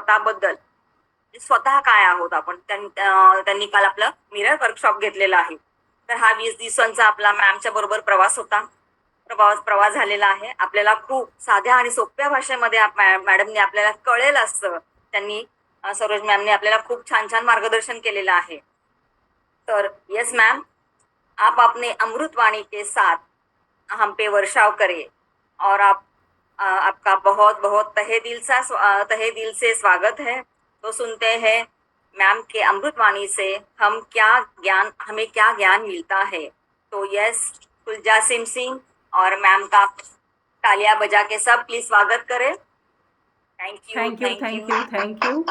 स्वतःबद्दल, स्वतः काय आहोत आपण, त्यांनी काल आपलं मिरर वर्कशॉप घेतलेला आहे. तर हा 20 दिवसांचा आपला मॅमच्या बरोबर प्रवास होता. प्रवास झालेला आहे. आपल्याला खूप साध्या आणि सोप्या भाषेमध्ये मॅडमने आपल्याला कळेल असं त्यांनी सरोज मॅमने आपल्याला खूप छान छान मार्गदर्शन केलेलं आहे. तर यस मैम, आप अपने अमृतवाणी के साथ हम पे वर्षाव करें और आपका बहुत बहुत तहे दिल से स्वागत है। तो सुनते हैं मैम के अमृतवाणी से हमें क्या ज्ञान मिलता है। तो यस, कुलजा सिंह और मैम का तालियां बजा के सब प्लीज स्वागत करें। Thank you thank you thank you thank you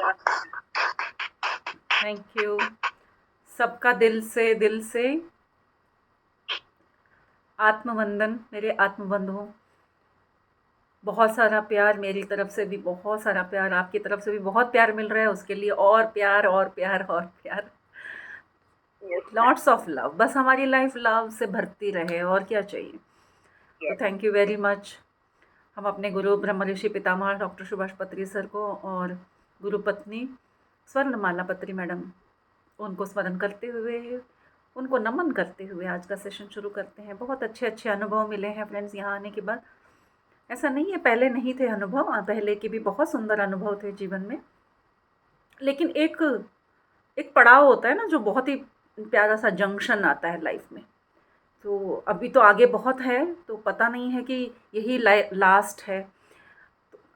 thank you सबका दिल से आत्मवंदन मेरे आत्मबंधुओं। बहुत सारा प्यार मेरी तरफ से भी, बहुत सारा प्यार आपकी तरफ से भी, बहुत प्यार मिल रहा है, उसके लिए और प्यार और प्यार और प्यार, लॉट्स ऑफ लव। बस हमारी लाइफ लव से भरती रहे, और क्या चाहिए। तो थैंक यू वेरी मच। हम अपने गुरु ब्रह्म ऋषि पितामह डॉक्टर सुभाष पत्री सर को और गुरु पत्नी स्वर्णमाला पत्री मैडम, उनको स्मरण करते हुए, उनको नमन करते हुए आज का सेशन शुरू करते हैं। बहुत अच्छे अच्छे अनुभव मिले हैं फ्रेंड्स यहाँ आने के बाद। ऐसा नहीं है पहले नहीं थे अनुभव, पहले के भी बहुत सुंदर अनुभव थे जीवन में, लेकिन एक एक पड़ाव होता है ना, जो बहुत ही प्यारा सा जंक्शन आता है लाइफ में। तो अभी तो आगे बहुत है, तो पता नहीं है कि यही लास्ट है।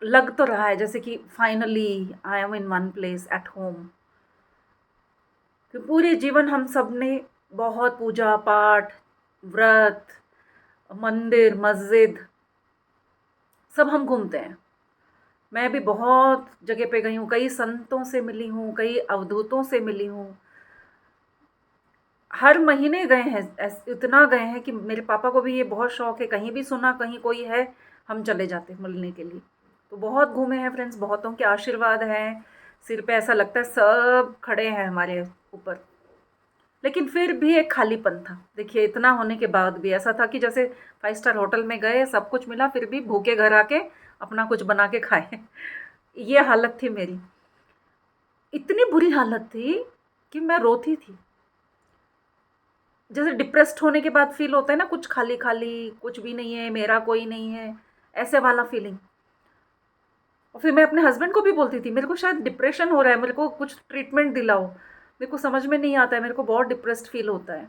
लग तो रहा है जैसे कि finally I am in one place at home. कि पूरे जीवन हम सब ने बहुत पूजा पाठ, व्रत, मंदिर, मस्जिद सब हम घूमते हैं। मैं भी बहुत जगह पे गई हूँ, कई संतों से मिली हूँ, कई अवधूतों से मिली हूँ। हर महीने गए हैं, इतना गए हैं कि मेरे पापा को भी ये बहुत शौक है, कहीं भी सुना कहीं कोई है हम चले जाते हैं मिलने के लिए। तो बहुत घूमे हैं फ्रेंड्स, बहुतों के आशीर्वाद हैं सिर पे, ऐसा लगता है सब खड़े हैं हमारे ऊपर। लेकिन फिर भी एक खालीपन था। देखिए इतना होने के बाद भी ऐसा था कि जैसे 5 स्टार होटल में गए, सब कुछ मिला, फिर भी भूखे घर आके अपना कुछ बना के खाए। ये हालत थी मेरी। इतनी बुरी हालत थी कि मैं रोती थी। जैसे डिप्रेस्ड होने के बाद फील होता है ना, कुछ खाली खाली, कुछ भी नहीं है, मेरा कोई नहीं है, ऐसे वाला फीलिंग। और फिर मैं अपने हस्बैंड को भी बोलती थी, मेरे को शायद डिप्रेशन हो रहा है, मेरे को कुछ ट्रीटमेंट दिलाओ, मेरे को समझ में नहीं आता है, मेरे को बहुत डिप्रेस्ड फील होता है।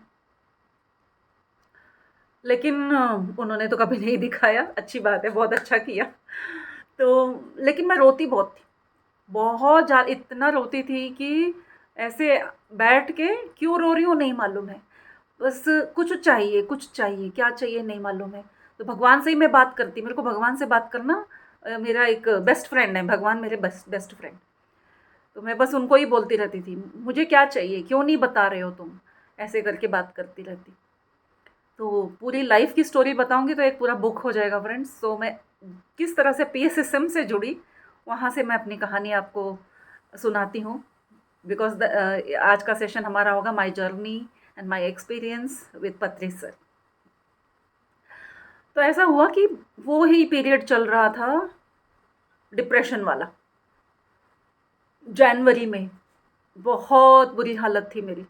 लेकिन उन्होंने तो कभी नहीं दिखाया, अच्छी बात है, बहुत अच्छा किया। तो लेकिन मैं रोती बहुत थी, बहुत ज़्यादा, इतना रोती थी कि ऐसे बैठ के क्यों रो रही हूँ नहीं मालूम है, बस कुछ चाहिए, क्या चाहिए नहीं मालूम है। तो भगवान से ही मैं बात करती, मेरे को भगवान से बात करना, मेरा एक बेस्ट फ्रेंड है भगवान, मेरे बेस्ट फ्रेंड। तो मैं बस उनको ही बोलती रहती थी, मुझे क्या चाहिए, क्यों नहीं बता रहे हो तुम, ऐसे करके बात करती रहती। तो पूरी लाइफ की स्टोरी बताऊंगी तो एक पूरा बुक हो जाएगा फ्रेंड्स। तो मैं किस तरह से PSSM से जुड़ी, वहाँ से मैं अपनी कहानी आपको सुनाती हूँ। बिकॉज आज का सेशन हमारा होगा my journey and my experience with पत्री सर। तो ऐसा हुआ कि वो ही पीरियड चल रहा था डिप्रेशन वाला, जनवरी में। बहुत बुरी हालत थी मेरी,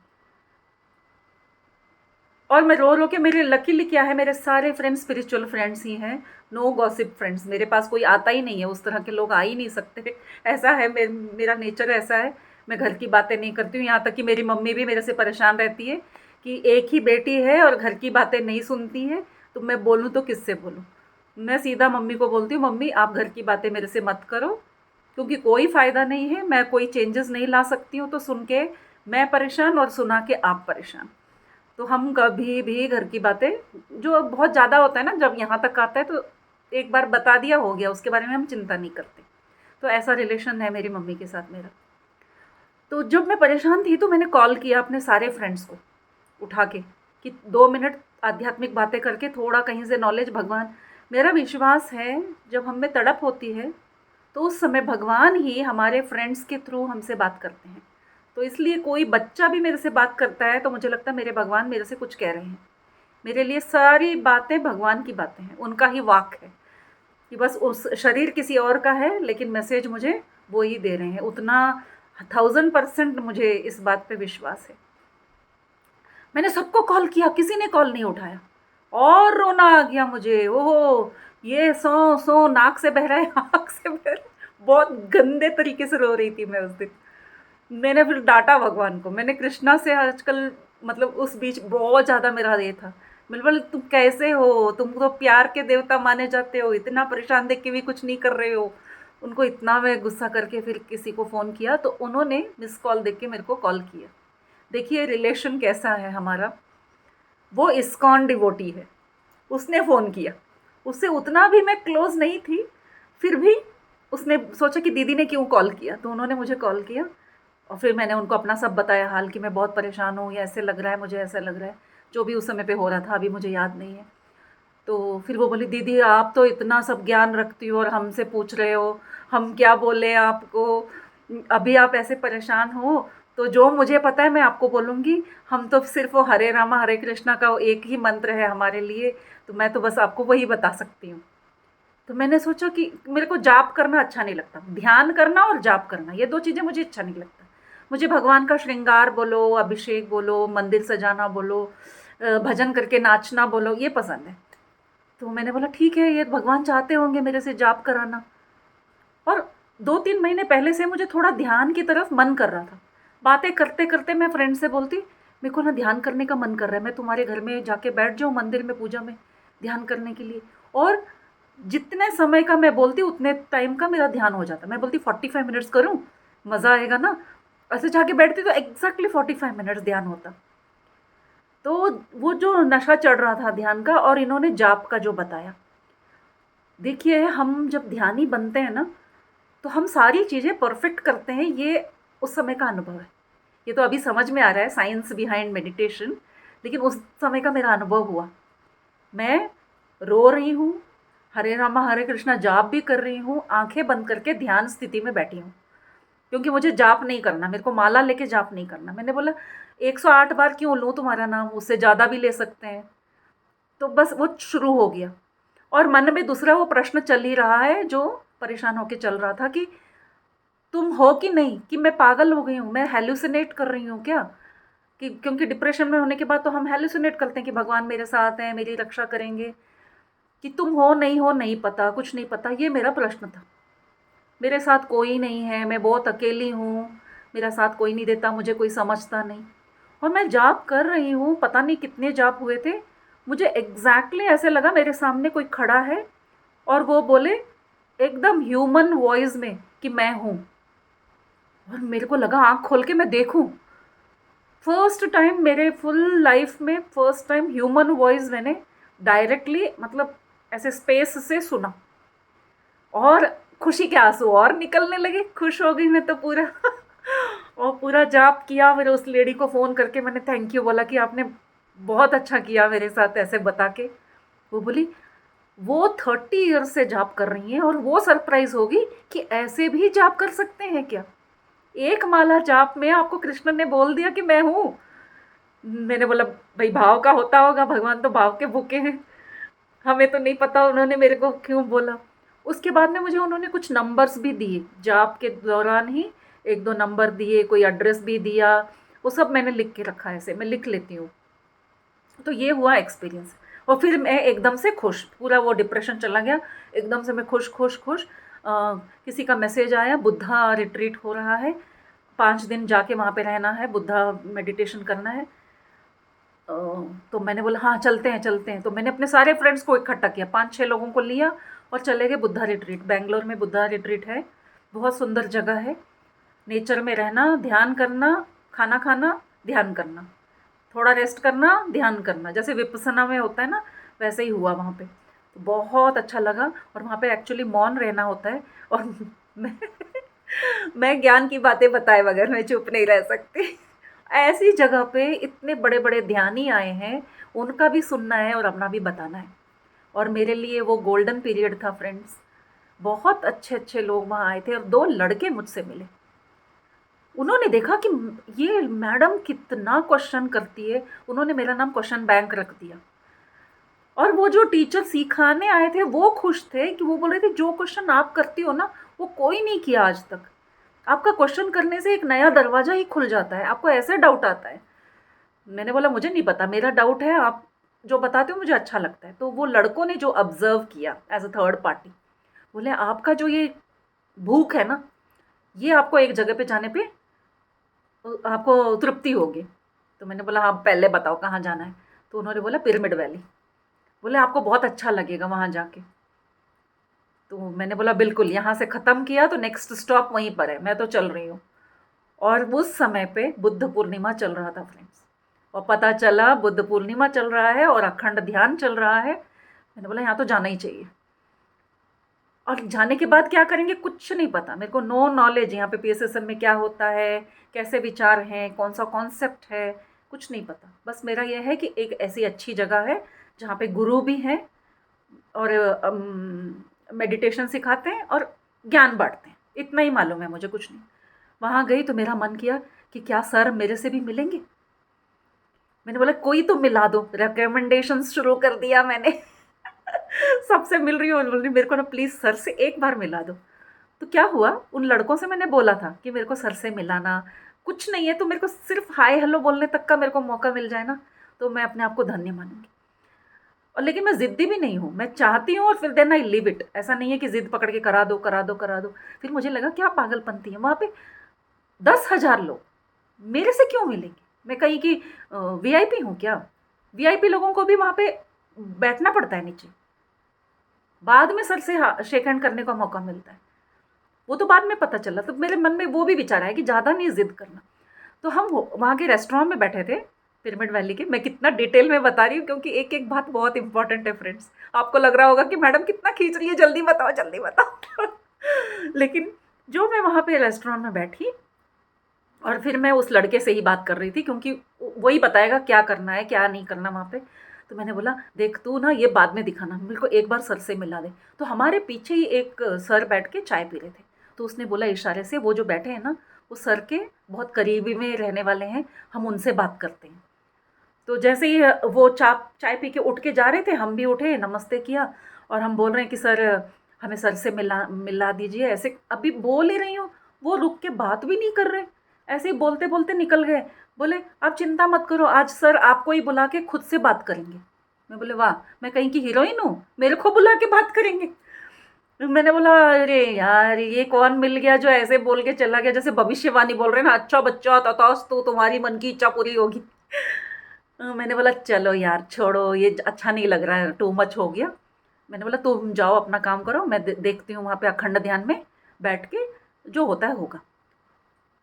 और मैं रो रो के, मेरे लकीली क्या है, मेरे सारे फ्रेंड्स स्पिरिचुअल फ्रेंड्स ही हैं, नो गॉसिप फ्रेंड्स। मेरे पास कोई आता ही नहीं है, उस तरह के लोग आ ही नहीं सकते। ऐसा है मेरा नेचर ऐसा है, मैं घर की बातें नहीं करती हूँ। यहाँ तक कि मेरी मम्मी भी मेरे से परेशान रहती है कि एक ही बेटी है और घर की बातें नहीं सुनती है, तो मैं बोलूँ तो किससे बोलूँ। मैं सीधा मम्मी को बोलती हूँ, मम्मी आप घर की बातें मेरे से मत करो, क्योंकि कोई फ़ायदा नहीं है, मैं कोई चेंजेस नहीं ला सकती हूँ। तो सुन के मैं परेशान और सुना के आप परेशान। तो हम कभी भी घर की बातें, जो बहुत ज़्यादा होता है ना, जब यहाँ तक आता है तो एक बार बता दिया हो गया, उसके बारे में हम चिंता नहीं करते। तो ऐसा रिलेशन है मेरी मम्मी के साथ मेरा। तो जब मैं परेशान थी तो मैंने कॉल किया अपने सारे फ्रेंड्स को उठा के, कि 2 मिनट आध्यात्मिक बातें करके थोड़ा कहीं से नॉलेज, भगवान, मेरा विश्वास है जब हम में तड़प होती है तो उस समय भगवान ही हमारे फ्रेंड्स के थ्रू हमसे बात करते हैं। तो इसलिए कोई बच्चा भी मेरे से बात करता है तो मुझे लगता है मेरे भगवान मेरे से कुछ कह रहे हैं। मेरे लिए सारी बातें भगवान की बातें हैं, उनका ही वाक है, कि बस उस शरीर किसी और का है लेकिन मैसेज मुझे वो ही दे रहे हैं, उतना 1000% मुझे इस बात पे विश्वास है। मैंने सबको कॉल किया, किसी ने कॉल नहीं उठाया और रोना आ गया मुझे। ओहो, ये सो सो नाक से बह रहा है, आँख से बह रहा है। बहुत गंदे तरीके से रो रही थी मैं उस दिन। मैंने फिर डाँटा भगवान को। मैंने कृष्णा से आजकल मतलब उस बीच बहुत ज़्यादा मेरा ये था। मैंने बोला तुम कैसे हो? तुम तो प्यार के देवता माने जाते हो, इतना परेशान देख के भी कुछ नहीं कर रहे हो। उनको इतना मैं गुस्सा करके फिर किसी को फ़ोन किया तो उन्होंने मिस कॉल देख के मेरे को कॉल किया। देखिए रिलेशन कैसा है हमारा। वो इस्कॉन डिवोटी है, उसने फ़ोन किया। उससे उतना भी मैं क्लोज़ नहीं थी, फिर भी उसने सोचा कि दीदी ने क्यों कॉल किया, तो उन्होंने मुझे कॉल किया और फिर मैंने उनको अपना सब बताया हाल कि मैं बहुत परेशान हूँ, ये ऐसे लग रहा है, मुझे ऐसा लग रहा है, जो भी उस समय पे हो रहा था, अभी मुझे याद नहीं है। तो फिर वो बोली दीदी आप तो इतना सब ज्ञान रखती हो और हमसे पूछ रहे हो, हम क्या बोलें आपको, अभी आप ऐसे परेशान हो, तो जो मुझे पता है मैं आपको बोलूँगी। हम तो सिर्फ वो हरे रामा हरे कृष्णा का वो एक ही मंत्र है हमारे लिए, तो मैं तो बस आपको वही बता सकती हूँ। तो मैंने सोचा कि मेरे को जाप करना अच्छा नहीं लगता, ध्यान करना और जाप करना ये दो चीज़ें मुझे अच्छा नहीं लगता। मुझे भगवान का श्रृंगार बोलो, अभिषेक बोलो, मंदिर सजाना बोलो, भजन करके नाचना बोलो, ये पसंद है। तो मैंने बोला ठीक है, ये भगवान चाहते होंगे मेरे से जाप कराना। और 2-3 महीने पहले से मुझे थोड़ा ध्यान की तरफ मन कर रहा था। बातें करते करते मैं फ्रेंड से बोलती मेरे को ना ध्यान करने का मन कर रहा है, मैं तुम्हारे घर में जाके बैठ जाऊँ मंदिर में पूजा में ध्यान करने के लिए। और जितने समय का मैं बोलती उतने टाइम का मेरा ध्यान हो जाता। मैं बोलती 45 मिनट्स करूँ, मज़ा आएगा ना। ऐसे जाके बैठती तो एग्जैक्टली 45 मिनट्स ध्यान होता। तो वो जो नशा चढ़ रहा था ध्यान का, और इन्होंने जाप का जो बताया, देखिए हम जब ध्यानी बनते हैं ना तो हम सारी चीज़ें परफेक्ट करते हैं, ये उस समय का अनुभव है। ये तो अभी समझ में आ रहा है साइंस बिहाइंड मेडिटेशन, लेकिन उस समय का मेरा अनुभव हुआ। मैं रो रही हूँ, हरे रामा हरे कृष्णा जाप भी कर रही हूँ, आंखें बंद करके ध्यान स्थिति में बैठी हूँ, क्योंकि मुझे जाप नहीं करना, मेरे को माला लेके जाप नहीं करना। मैंने बोला 108 बार क्यों लूँ तुम्हारा नाम, उससे ज़्यादा भी ले सकते हैं। तो बस वो शुरू हो गया। और मन में दूसरा वो प्रश्न चल ही रहा है जो परेशान होके चल रहा था कि तुम हो कि नहीं, कि मैं पागल हो गई हूँ, मैं हेलुसिनेट कर रही हूँ क्या? कि क्योंकि डिप्रेशन में होने के बाद तो हम हेलुसिनेट करते हैं कि भगवान मेरे साथ हैं, मेरी रक्षा करेंगे। कि तुम हो नहीं पता, कुछ नहीं पता, ये मेरा प्रश्न था। मेरे साथ कोई नहीं है, मैं बहुत अकेली हूँ, मेरा साथ कोई नहीं देता, मुझे कोई समझता नहीं। और मैं जाप कर रही हूँ, पता नहीं कितने जाप हुए थे, मुझे एग्जैक्टली ऐसे लगा मेरे सामने कोई खड़ा है और वो बोले एकदम ह्यूमन वॉइस में कि मैं हूँ। और मेरे को लगा आँख खोल के मैं देखूँ। फर्स्ट टाइम मेरे फुल लाइफ में फर्स्ट टाइम ह्यूमन वॉइस मैंने डायरेक्टली मतलब ऐसे स्पेस से सुना। और खुशी के आंसू और निकलने लगे, खुश हो गई मैं तो पूरा। और पूरा जाप किया, फिर उस लेडी को फ़ोन करके मैंने थैंक यू बोला कि आपने बहुत अच्छा किया मेरे साथ ऐसे बता के। वो बोली वो 30 ईयर्स से जाप कर रही हैं और वो सरप्राइज होगी कि ऐसे भी जाप कर सकते हैं क्या। एक माला जाप में आपको कृष्ण ने बोल दिया कि मैं हूँ। मैंने बोला भाई भाव का होता होगा, भगवान तो भाव के भूखे हैं, हमें तो नहीं पता उन्होंने मेरे को क्यों बोला। उसके बाद में मुझे उन्होंने कुछ नंबर्स भी दिए जाप के दौरान ही, एक दो नंबर दिए, कोई एड्रेस भी दिया, वो सब मैंने लिख के रखा है, ऐसे मैं लिख लेती हूँ। तो ये हुआ एक्सपीरियंस। और फिर मैं एकदम से खुश, पूरा वो डिप्रेशन चला गया, एकदम से मैं खुश खुश खुश। किसी का मैसेज आया बुद्धा रिट्रीट हो रहा है, 5 दिन जाके वहाँ पे रहना है, बुद्धा मेडिटेशन करना है। अ, तो मैंने बोला हाँ चलते हैं चलते हैं। तो मैंने अपने सारे फ्रेंड्स को इकट्ठा किया, 5-6 लोगों को लिया और चले गए बुद्धा रिट्रीट। बेंगलोर में बुद्धा रिट्रीट है, बहुत सुंदर जगह है। नेचर में रहना, ध्यान करना, खाना खाना, ध्यान करना, थोड़ा रेस्ट करना, ध्यान करना, जैसे विपස්සना में होता है ना, वैसे ही हुआ वहाँ पे। तो बहुत अच्छा लगा। और वहाँ पे एक्चुअली मौन रहना होता है। और मैं मैं ज्ञान की बातें बताए बगैर मैं चुप नहीं रह सकती। ऐसी जगह पे इतने बड़े बड़े ध्यानी आए हैं, उनका भी सुनना है और अपना भी बताना है। और मेरे लिए वो गोल्डन पीरियड था फ्रेंड्स। बहुत अच्छे अच्छे लोग वहाँ आए थे और 2 लड़के मुझसे मिले। उन्होंने देखा कि ये मैडम कितना क्वेश्चन करती है, उन्होंने मेरा नाम क्वेश्चन बैंक रख दिया। और वो जो टीचर सिखाने आए थे वो खुश थे कि वो बोल रहे थे जो क्वेश्चन आप करती हो ना वो कोई नहीं किया आज तक। आपका क्वेश्चन करने से एक नया दरवाज़ा ही खुल जाता है, आपको ऐसे डाउट आता है। मैंने बोला मुझे नहीं पता, मेरा डाउट है, आप जो बताते हो मुझे अच्छा लगता है। तो वो लड़कों ने जो ऑब्ज़र्व किया एज़ अ थर्ड पार्टी, बोले आपका जो ये भूख है ना, ये आपको एक जगह पे जाने पे आपको तृप्ति होगी। तो मैंने बोला हाँ पहले बताओ कहाँ जाना है? तो उन्होंने बोला पिरामिड वैली। बोले आपको बहुत अच्छा लगेगा वहाँ जाके। तो मैंने बोला बिल्कुल, यहाँ से ख़त्म किया तो नेक्स्ट स्टॉप वहीं पर है, मैं तो चल रही हूँ। और उस समय पे बुद्ध पूर्णिमा चल रहा था फ्रेंड्स, और पता चला बुद्ध पूर्णिमा चल रहा है और अखंड ध्यान चल रहा है। मैंने बोला यहाँ तो जाना ही चाहिए। और जाने के बाद क्या करेंगे कुछ नहीं पता, मेरे को नो नॉलेज यहाँ पे पीएसएसएम में क्या होता है, कैसे विचार हैं, कौन सा कॉन्सेप्ट है, कुछ नहीं पता। बस मेरा यह है कि एक ऐसी अच्छी जगह है जहाँ पे गुरु भी हैं और मेडिटेशन सिखाते हैं और ज्ञान बांटते हैं, इतना ही मालूम है मुझे, कुछ नहीं। वहाँ गई तो मेरा मन किया कि क्या सर मेरे से भी मिलेंगे। मैंने बोला कोई तो मिला दो, रिकमेंडेशंस शुरू कर दिया मैंने सबसे मिल रही हूँ, बोल रही मेरे को ना प्लीज़ सर से एक बार मिला दो। तो क्या हुआ, उन लड़कों से मैंने बोला था कि मेरे को सर से मिलाना, कुछ नहीं है तो मेरे को सिर्फ हाय हेलो बोलने तक का मेरे को मौका मिल जाए ना, तो मैं अपने आप को धन्य मानूंगी। और लेकिन मैं ज़िद्दी भी नहीं हूँ, मैं चाहती हूँ और फिर देन आई लिव इट। ऐसा नहीं है कि ज़िद पकड़ के करा दो करा दो करा दो। फिर मुझे लगा क्या पागलपंती है, वहाँ पे 10,000 लोग मेरे से क्यों मिलेंगे? मैं कहीं की वीआईपी हूँ क्या? वीआईपी लोगों को भी वहाँ पे बैठना पड़ता है नीचे, बाद में सर से शेक हैंड करने का मौका मिलता है। वो तो बाद में पता चला। तो मेरे मन में वो भी विचार आया कि ज़्यादा नहीं ज़िद करना। तो हम वहाँ के रेस्टोरेंट में बैठे थे, पिरामिड वैली के। मैं कितना डिटेल में बता रही हूँ क्योंकि एक एक बात बहुत इंपॉर्टेंट है फ्रेंड्स। आपको लग रहा होगा कि मैडम कितना खींच रही है, जल्दी बताओ जल्दी बताओ लेकिन जो मैं वहाँ पे रेस्टोरेंट में बैठी और फिर मैं उस लड़के से ही बात कर रही थी क्योंकि वही बताएगा क्या करना है क्या नहीं करना वहाँ पे। तो मैंने बोला देख तू ना ये बाद में दिखाना, मेरे को एक बार सर से मिला दे। तो हमारे पीछे ही एक सर बैठ के चाय पी रहे थे। तो उसने बोला इशारे से, वो जो बैठे हैं ना वो सर के बहुत करीबी में रहने वाले हैं, हम उनसे बात करते हैं। तो जैसे ही वो चाय पी के उठ के जा रहे थे, हम भी उठे, नमस्ते किया और हम बोल रहे हैं कि सर हमें सर से मिला मिला दीजिए। ऐसे अभी बोल ही रही हूँ, वो रुक के बात भी नहीं कर रहे, ऐसे ही बोलते बोलते निकल गए। बोले आप चिंता मत करो, आज सर आपको ही बुला के खुद से बात करेंगे। मैं बोले वाह, मैं कहीं की हीरोइन हूँ, मेरे को बुला के बात करेंगे? मैंने बोला अरे यार ये कौन मिल गया जो ऐसे बोल के चला गया, जैसे भविष्यवाणी बोल रहे हैं ना, अच्छा बच्चा तथास्तु तुम्हारी मन की इच्छा पूरी होगी। मैंने बोला चलो यार छोड़ो, ये अच्छा नहीं लग रहा है, टू मच हो गया। मैंने बोला तुम जाओ अपना काम करो, मैं देखती हूँ वहाँ पे अखंड ध्यान में बैठ के जो होता है होगा।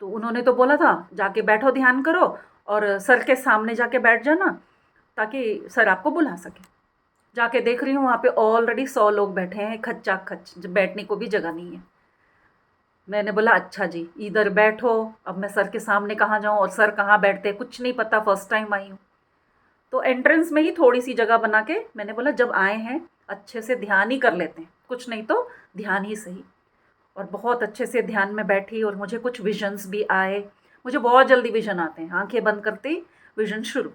तो उन्होंने तो बोला था जाके बैठो ध्यान करो और सर के सामने जाके बैठ जाना ताकि सर आपको बुला सके। जाके देख रही हूँ वहाँ पे ऑलरेडी 100 लोग बैठे हैं, खच्चा खच, बैठने को भी जगह नहीं है। मैंने बोला अच्छा जी इधर बैठो, अब मैं सर के सामने कहाँ जाऊँ और सर कहाँ बैठते हैं कुछ नहीं पता, फर्स्ट टाइम आई हूँ। तो एंट्रेंस में ही थोड़ी सी जगह बना के मैंने बोला जब आए हैं अच्छे से ध्यान ही कर लेते हैं, कुछ नहीं तो ध्यान ही सही। और बहुत अच्छे से ध्यान में बैठी और मुझे कुछ विजन्स भी आए। मुझे बहुत जल्दी विजन आते हैं, आंखें बंद करते ही विजन शुरू।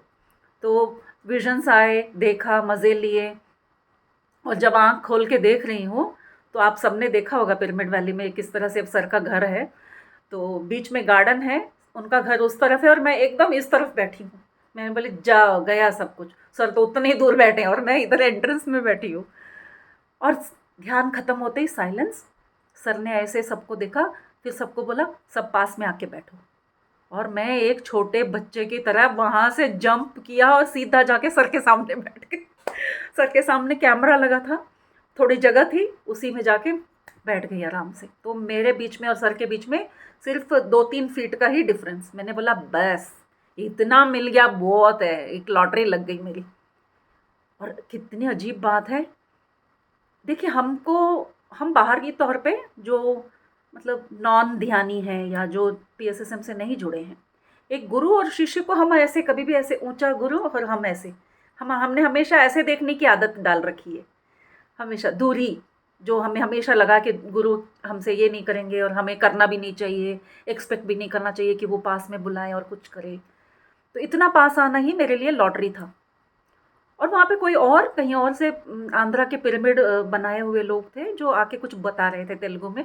तो विजन्स आए, देखा, मज़े लिए। और जब आँख खोल के देख रही हूँ तो आप सबने देखा होगा पिरामिड वैली में किस तरह से अब सर का घर है। तो बीच में गार्डन है, उनका घर उस तरफ है और मैं एकदम इस तरफ बैठी हूँ। मैंने बोली जाओ गया सब कुछ, सर तो उतने ही दूर बैठे हैं और मैं इधर एंट्रेंस में बैठी हूँ। और ध्यान खत्म होते ही साइलेंस। सर ने ऐसे सबको देखा, फिर सबको बोला सब पास में आके बैठो। और मैं एक छोटे बच्चे की तरह वहाँ से जंप किया और सीधा जाके सर के सामने बैठ गई। सर के सामने कैमरा लगा था, थोड़ी जगह थी, उसी में जाके बैठ गई आराम से। तो मेरे बीच में और सर के बीच में सिर्फ 2-3 फीट का ही डिफरेंस। मैंने बोला बस इतना मिल गया बहुत है, एक लॉटरी लग गई मेरी। और कितनी अजीब बात है, देखिए हम बाहर की तौर पे जो मतलब नॉन ध्यानी हैं या जो पीएसएसएम से नहीं जुड़े हैं, एक गुरु और शिष्य को हम ऐसे कभी भी ऐसे ऊंचा गुरु और हम ऐसे, हमने हमेशा ऐसे देखने की आदत डाल रखी है। हमेशा दूरी, जो हमें हमेशा लगा कि गुरु हमसे ये नहीं करेंगे और हमें करना भी नहीं चाहिए, एक्सपेक्ट भी नहीं करना चाहिए कि वो पास में बुलाएं और कुछ करे। तो इतना पास आना ही मेरे लिए लॉटरी था। और वहाँ पे कोई और कहीं और से आंध्रा के पिरामिड बनाए हुए लोग थे जो आके कुछ बता रहे थे तेलुगु में।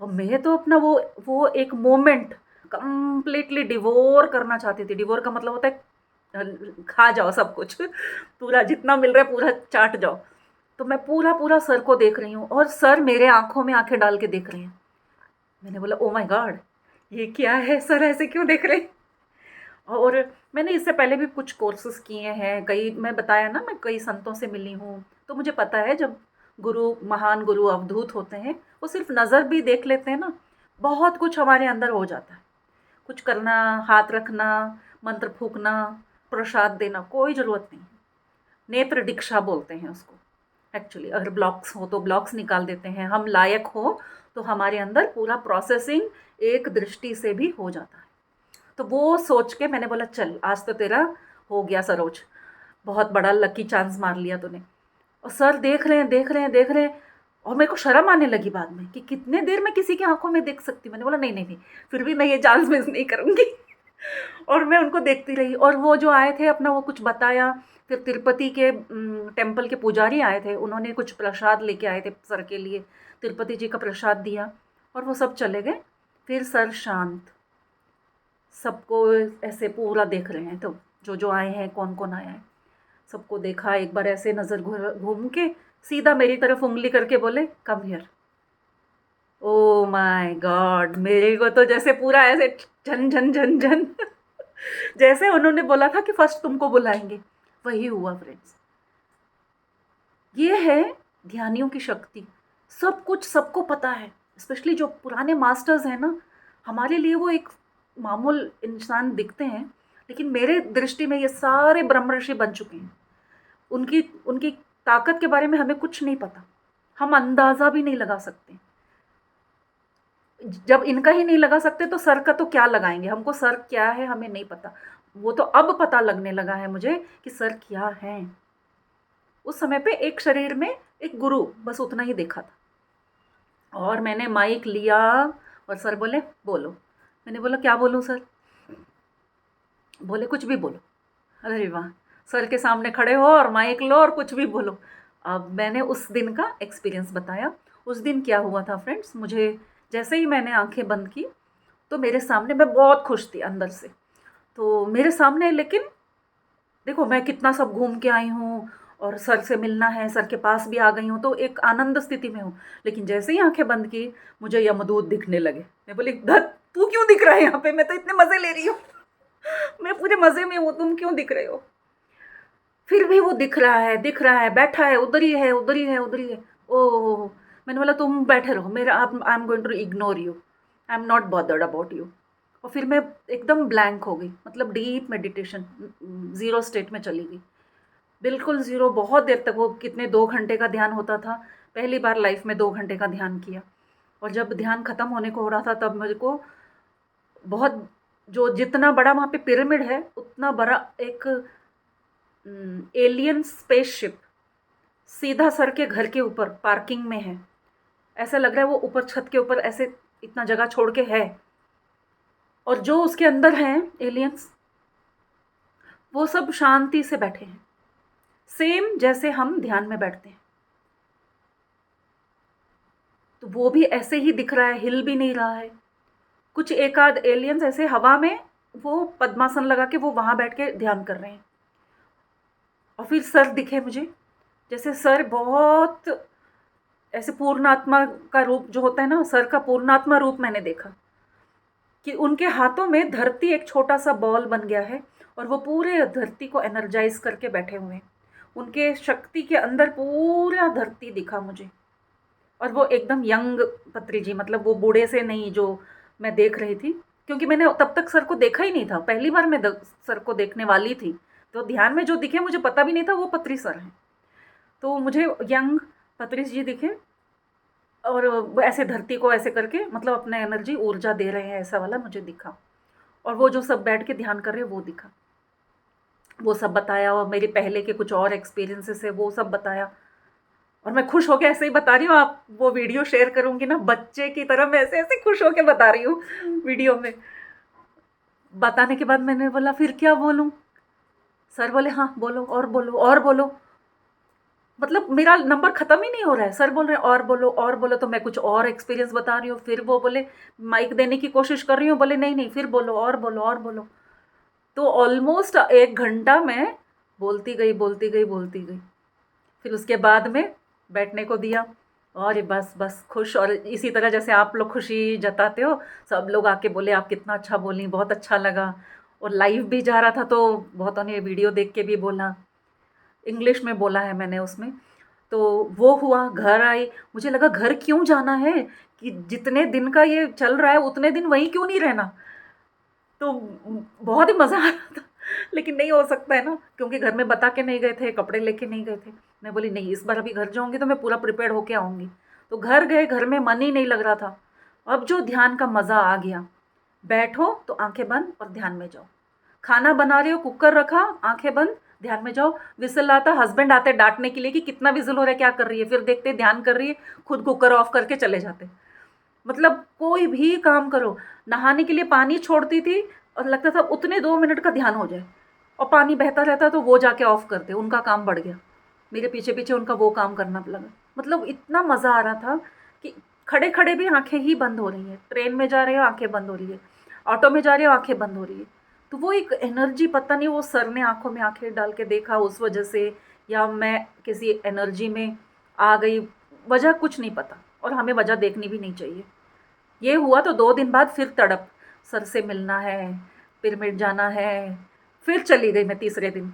और मैं तो अपना वो एक मोमेंट कंप्लीटली डिवोर करना चाहती थी। डिवोर का मतलब होता है खा जाओ सब कुछ पूरा जितना मिल रहा है पूरा चाट जाओ। तो मैं पूरा पूरा सर को देख रही हूँ और सर मेरे आंखों में आंखें डाल के देख रहे हैं। मैंने बोला ओ माय गॉड, ये क्या है, सर ऐसे क्यों देख रहे हैं। और मैंने इससे पहले भी कुछ कोर्सेज़ किए हैं, कई मैं बताया ना मैं कई संतों से मिली हूँ, तो मुझे पता है जब महान गुरु अवधूत होते हैं, वो सिर्फ़ नज़र भी देख लेते हैं ना, बहुत कुछ हमारे अंदर हो जाता है। कुछ करना, हाथ रखना, मंत्र फूँकना, प्रसाद देना, कोई ज़रूरत नहीं है। नेत्र दीक्षा बोलते हैं उसको। एक्चुअली अगर ब्लॉक्स हो तो ब्लॉक्स निकाल देते हैं, हम लायक हो तो हमारे अंदर पूरा प्रोसेसिंग एक दृष्टि से भी हो जाता है। तो वो सोच के मैंने बोला चल आज तो तेरा हो गया सरोज, बहुत बड़ा लकी चांस मार लिया तूने। और सर देख रहे हैं देख रहे हैं देख रहे हैं, और मेरे को शर्म आने लगी बाद में कि कितने देर मैं किसी की आंखों में देख सकती हूँ। मैंने बोला नहीं नहीं नहीं, फिर भी मैं ये चांस मिस नहीं करूँगी और मैं उनको देखती रही। और वो जो आए थे अपना वो कुछ बताया, फिर तिरुपति के टेम्पल के पुजारी आए थे, उन्होंने कुछ प्रसाद लेके आए थे सर के लिए, तिरुपति जी का प्रसाद दिया और वो सब चले गए। फिर सर शांत, सबको ऐसे पूरा देख रहे हैं। तो जो जो आए हैं कौन कौन आया है सबको देखा, एक बार ऐसे नज़र घूम के सीधा मेरी तरफ उंगली करके बोले come here. Oh my God, मेरे को तो जैसे पूरा ऐसे झन झन झन झन जैसे उन्होंने बोला था कि फर्स्ट तुमको बुलाएंगे, वही हुआ फ्रेंड्स। ये है ध्यानियों की शक्ति। सब कुछ सबको पता है, स्पेशली जो पुराने मास्टर्स हैं ना, हमारे लिए वो एक मामूल इंसान दिखते हैं, लेकिन मेरे दृष्टि में ये सारे ब्रह्मर्षि बन चुके हैं। उनकी उनकी ताकत के बारे में हमें कुछ नहीं पता, हम अंदाज़ा भी नहीं लगा सकते। जब इनका ही नहीं लगा सकते तो सर का तो क्या लगाएंगे, हमको सर क्या है हमें नहीं पता। वो तो अब पता लगने लगा है मुझे कि सर क्या हैं। उस समय पे एक शरीर में एक गुरु, बस उतना ही देखा था। और मैंने माइक लिया और सर बोले बोलो। मैंने बोला क्या बोलूँ सर। बोले कुछ भी बोलो। अरे वाह, सर के सामने खड़े हो और माइक लो और कुछ भी बोलो। अब मैंने उस दिन का एक्सपीरियंस बताया। उस दिन क्या हुआ था फ्रेंड्स, मुझे जैसे ही मैंने आंखें बंद की तो मेरे सामने, मैं बहुत खुश थी अंदर से, तो मेरे सामने, लेकिन देखो मैं कितना सब घूम के आई हूँ और सर से मिलना है, सर के पास भी आ गई हूँ, तो एक आनंद स्थिति में हूँ। लेकिन जैसे ही आंखें बंद की मुझे यमदूत दिखने लगे। मैं बोली धत, तू क्यों दिख रहा है यहाँ पे, मैं तो इतने मज़े ले रही हूँ मैं पूरे मज़े में हूँ, तुम क्यों दिख रहे हो। फिर भी वो दिख रहा है दिख रहा है, बैठा है, उधर ही है उधर ही है उधर ही है। ओह, मैंने बोला तुम बैठे रहो, मेरा I am going to ignore you, I am not bothered about you. और फिर मैं एकदम ब्लैंक हो गई, मतलब डीप मेडिटेशन, ज़ीरो स्टेट में चली गई, बिल्कुल ज़ीरो। बहुत देर तक, वो कितने 2 घंटे का ध्यान होता था, पहली बार लाइफ में 2 घंटे का ध्यान किया। और जब ध्यान ख़त्म होने को हो रहा था तब मेरे को बहुत, जो जितना बड़ा वहाँ पे पिरामिड है उतना बड़ा एक एलियन स्पेसशिप सीधा सर के घर के ऊपर पार्किंग में है। ऐसा लग रहा है वो ऊपर छत के ऊपर ऐसे इतना जगह छोड़ के है। और जो उसके अंदर हैं एलियंस, वो सब शांति से बैठे हैं, सेम जैसे हम ध्यान में बैठते हैं। तो वो भी ऐसे ही दिख रहा है, हिल भी नहीं रहा है। कुछ एक आध एलियंस ऐसे हवा में वो पद्मासन लगा के वो वहाँ बैठ के ध्यान कर रहे हैं। और फिर सर दिखे मुझे, जैसे सर बहुत ऐसे पूर्णात्मा का रूप जो होता है ना, सर का पूर्णात्मा रूप मैंने देखा कि उनके हाथों में धरती एक छोटा सा बॉल बन गया है और वो पूरे धरती को एनर्जाइज करके बैठे हुए हैं। उनके शक्ति के अंदर पूरा धरती दिखा मुझे। और वो एकदम यंग पत्री जी, मतलब वो बूढ़े से नहीं जो मैं देख रही थी, क्योंकि मैंने तब तक सर को देखा ही नहीं था, पहली बार मैं सर को देखने वाली थी। तो ध्यान में जो दिखे मुझे पता भी नहीं था वो पत्री सर हैं। तो मुझे यंग पत्री जी दिखे और वो ऐसे धरती को ऐसे करके, मतलब अपना एनर्जी ऊर्जा दे रहे हैं, ऐसा वाला मुझे दिखा। और वो जो सब बैठ के ध्यान कर रहे हैं वो दिखा। वो सब बताया और मेरे पहले के कुछ और एक्सपीरियंसेस है वो सब बताया। और मैं खुश होकर ऐसे ही बता रही हूँ, आप वो वीडियो शेयर करूँगी ना, बच्चे की तरह मैं ऐसे ऐसे खुश होकर बता रही हूँ वीडियो में। बताने के बाद मैंने बोला फिर क्या बोलूँ। सर बोले हाँ बोलो और बोलो और बोलो। मतलब मेरा नंबर ख़त्म ही नहीं हो रहा है। सर बोल रहे हैं और बोलो, तो मैं कुछ और एक्सपीरियंस बता रही हूँ, फिर वो बोले माइक देने की कोशिश कर रही हूँ, बोले नहीं फिर बोलो और बोलो। तो ऑलमोस्ट 1 घंटा मैं बोलती गई। फिर उसके बाद में बैठने को दिया और ये बस खुश, और इसी तरह जैसे आप लोग खुशी जताते हो, सब लोग आके बोले आप कितना अच्छा बोली, बहुत अच्छा लगा। और लाइव भी जा रहा था तो बहुतों ने वीडियो देख के भी बोला, इंग्लिश में बोला है मैंने उसमें। तो वो हुआ, घर आई, मुझे लगा घर क्यों जाना है, कि जितने दिन का ये चल रहा है उतने दिन वहीं क्यों नहीं रहना। तो बहुत ही मज़ा आ रहा था, लेकिन नहीं हो सकता है ना, क्योंकि घर में बता के नहीं गए थे, कपड़े लेके नहीं गए थे। मैं बोली नहीं, इस बार अभी घर जाऊँगी तो मैं पूरा प्रिपेयर्ड होके आऊँगी। तो घर गए, घर में मन ही नहीं लग रहा था। अब जो ध्यान का मज़ा आ गया, बैठो तो आँखें बंद और ध्यान में जाओ। खाना बना रहे हो, कुकर रखा, आँखें बंद, ध्यान में जाओ। विसल आता, हस्बैंड आते डाँटने के लिए कि कितना विसल हो रहा है, क्या कर रही है? फिर देखते ध्यान कर रही है, खुद कुकर ऑफ करके चले जाते। मतलब कोई भी काम करो, नहाने के लिए पानी छोड़ती थी और लगता था उतने 2 मिनट का ध्यान हो जाए, और पानी बहता रहता तो वो जाके ऑफ करते, उनका काम बढ़ गया। मेरे पीछे-पीछे उनका वो काम करना लगा। मतलब इतना मज़ा आ रहा था कि खड़े-खड़े भी आँखें ही बंद हो रही हैं, ट्रेन में जा रहे हो आँखें बंद हो रही है, ऑटो में जा रहे हो आँखें बंद हो रही है। तो वो एक एनर्जी, पता नहीं वो सर ने आँखों में आँखें डाल के देखा उस वजह से, या मैं किसी एनर्जी में आ गई, वजह कुछ नहीं पता, और हमें वजह देखनी भी नहीं चाहिए। ये हुआ तो 2 दिन बाद फिर तड़प, सर से मिलना है, पिरामिड जाना है, फिर चली गई मैं तीसरे दिन।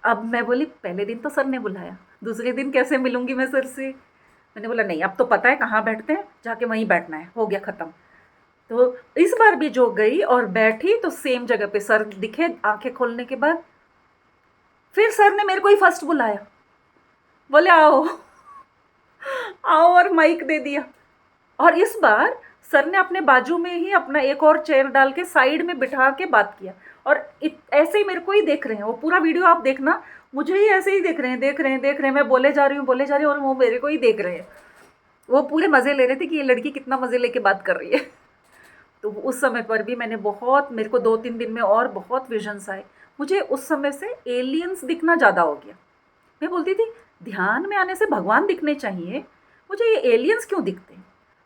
अब मैं बोली पहले दिन तो सर ने बुलाया, दूसरे दिन कैसे मिलूँगी मैं सर से? मैंने बोला नहीं, अब तो पता है कहाँ बैठते हैं, जाके वहीं बैठना है, हो गया ख़त्म। तो इस बार भी जो गई और बैठी तो सेम जगह पे सर दिखे आँखें खोलने के बाद। फिर सर ने मेरे को ही फर्स्ट बुलाया, बोले आओ, आओ, और माइक दे दिया। और इस बार सर ने अपने बाजू में ही अपना एक और चेयर डाल के साइड में बिठा के बात किया, और ऐसे ही मेरे को ही देख रहे हैं। वो पूरा वीडियो आप देखना, मुझे ही ऐसे ही देख रहे हैं, मैं बोले जा रही हूँ और वो मेरे को ही देख रहे हैं। वो पूरे मज़े ले रहे थे कि ये लड़की कितना मज़े लेके बात कर रही है। तो उस समय पर भी मैंने बहुत, मेरे को 2-3 दिन में और बहुत विजन्स आए। मुझे उस समय से एलियंस दिखना ज़्यादा हो गया। मैं बोलती थी ध्यान में आने से भगवान दिखने चाहिए, मुझे ये एलियंस क्यों दिखते हैं?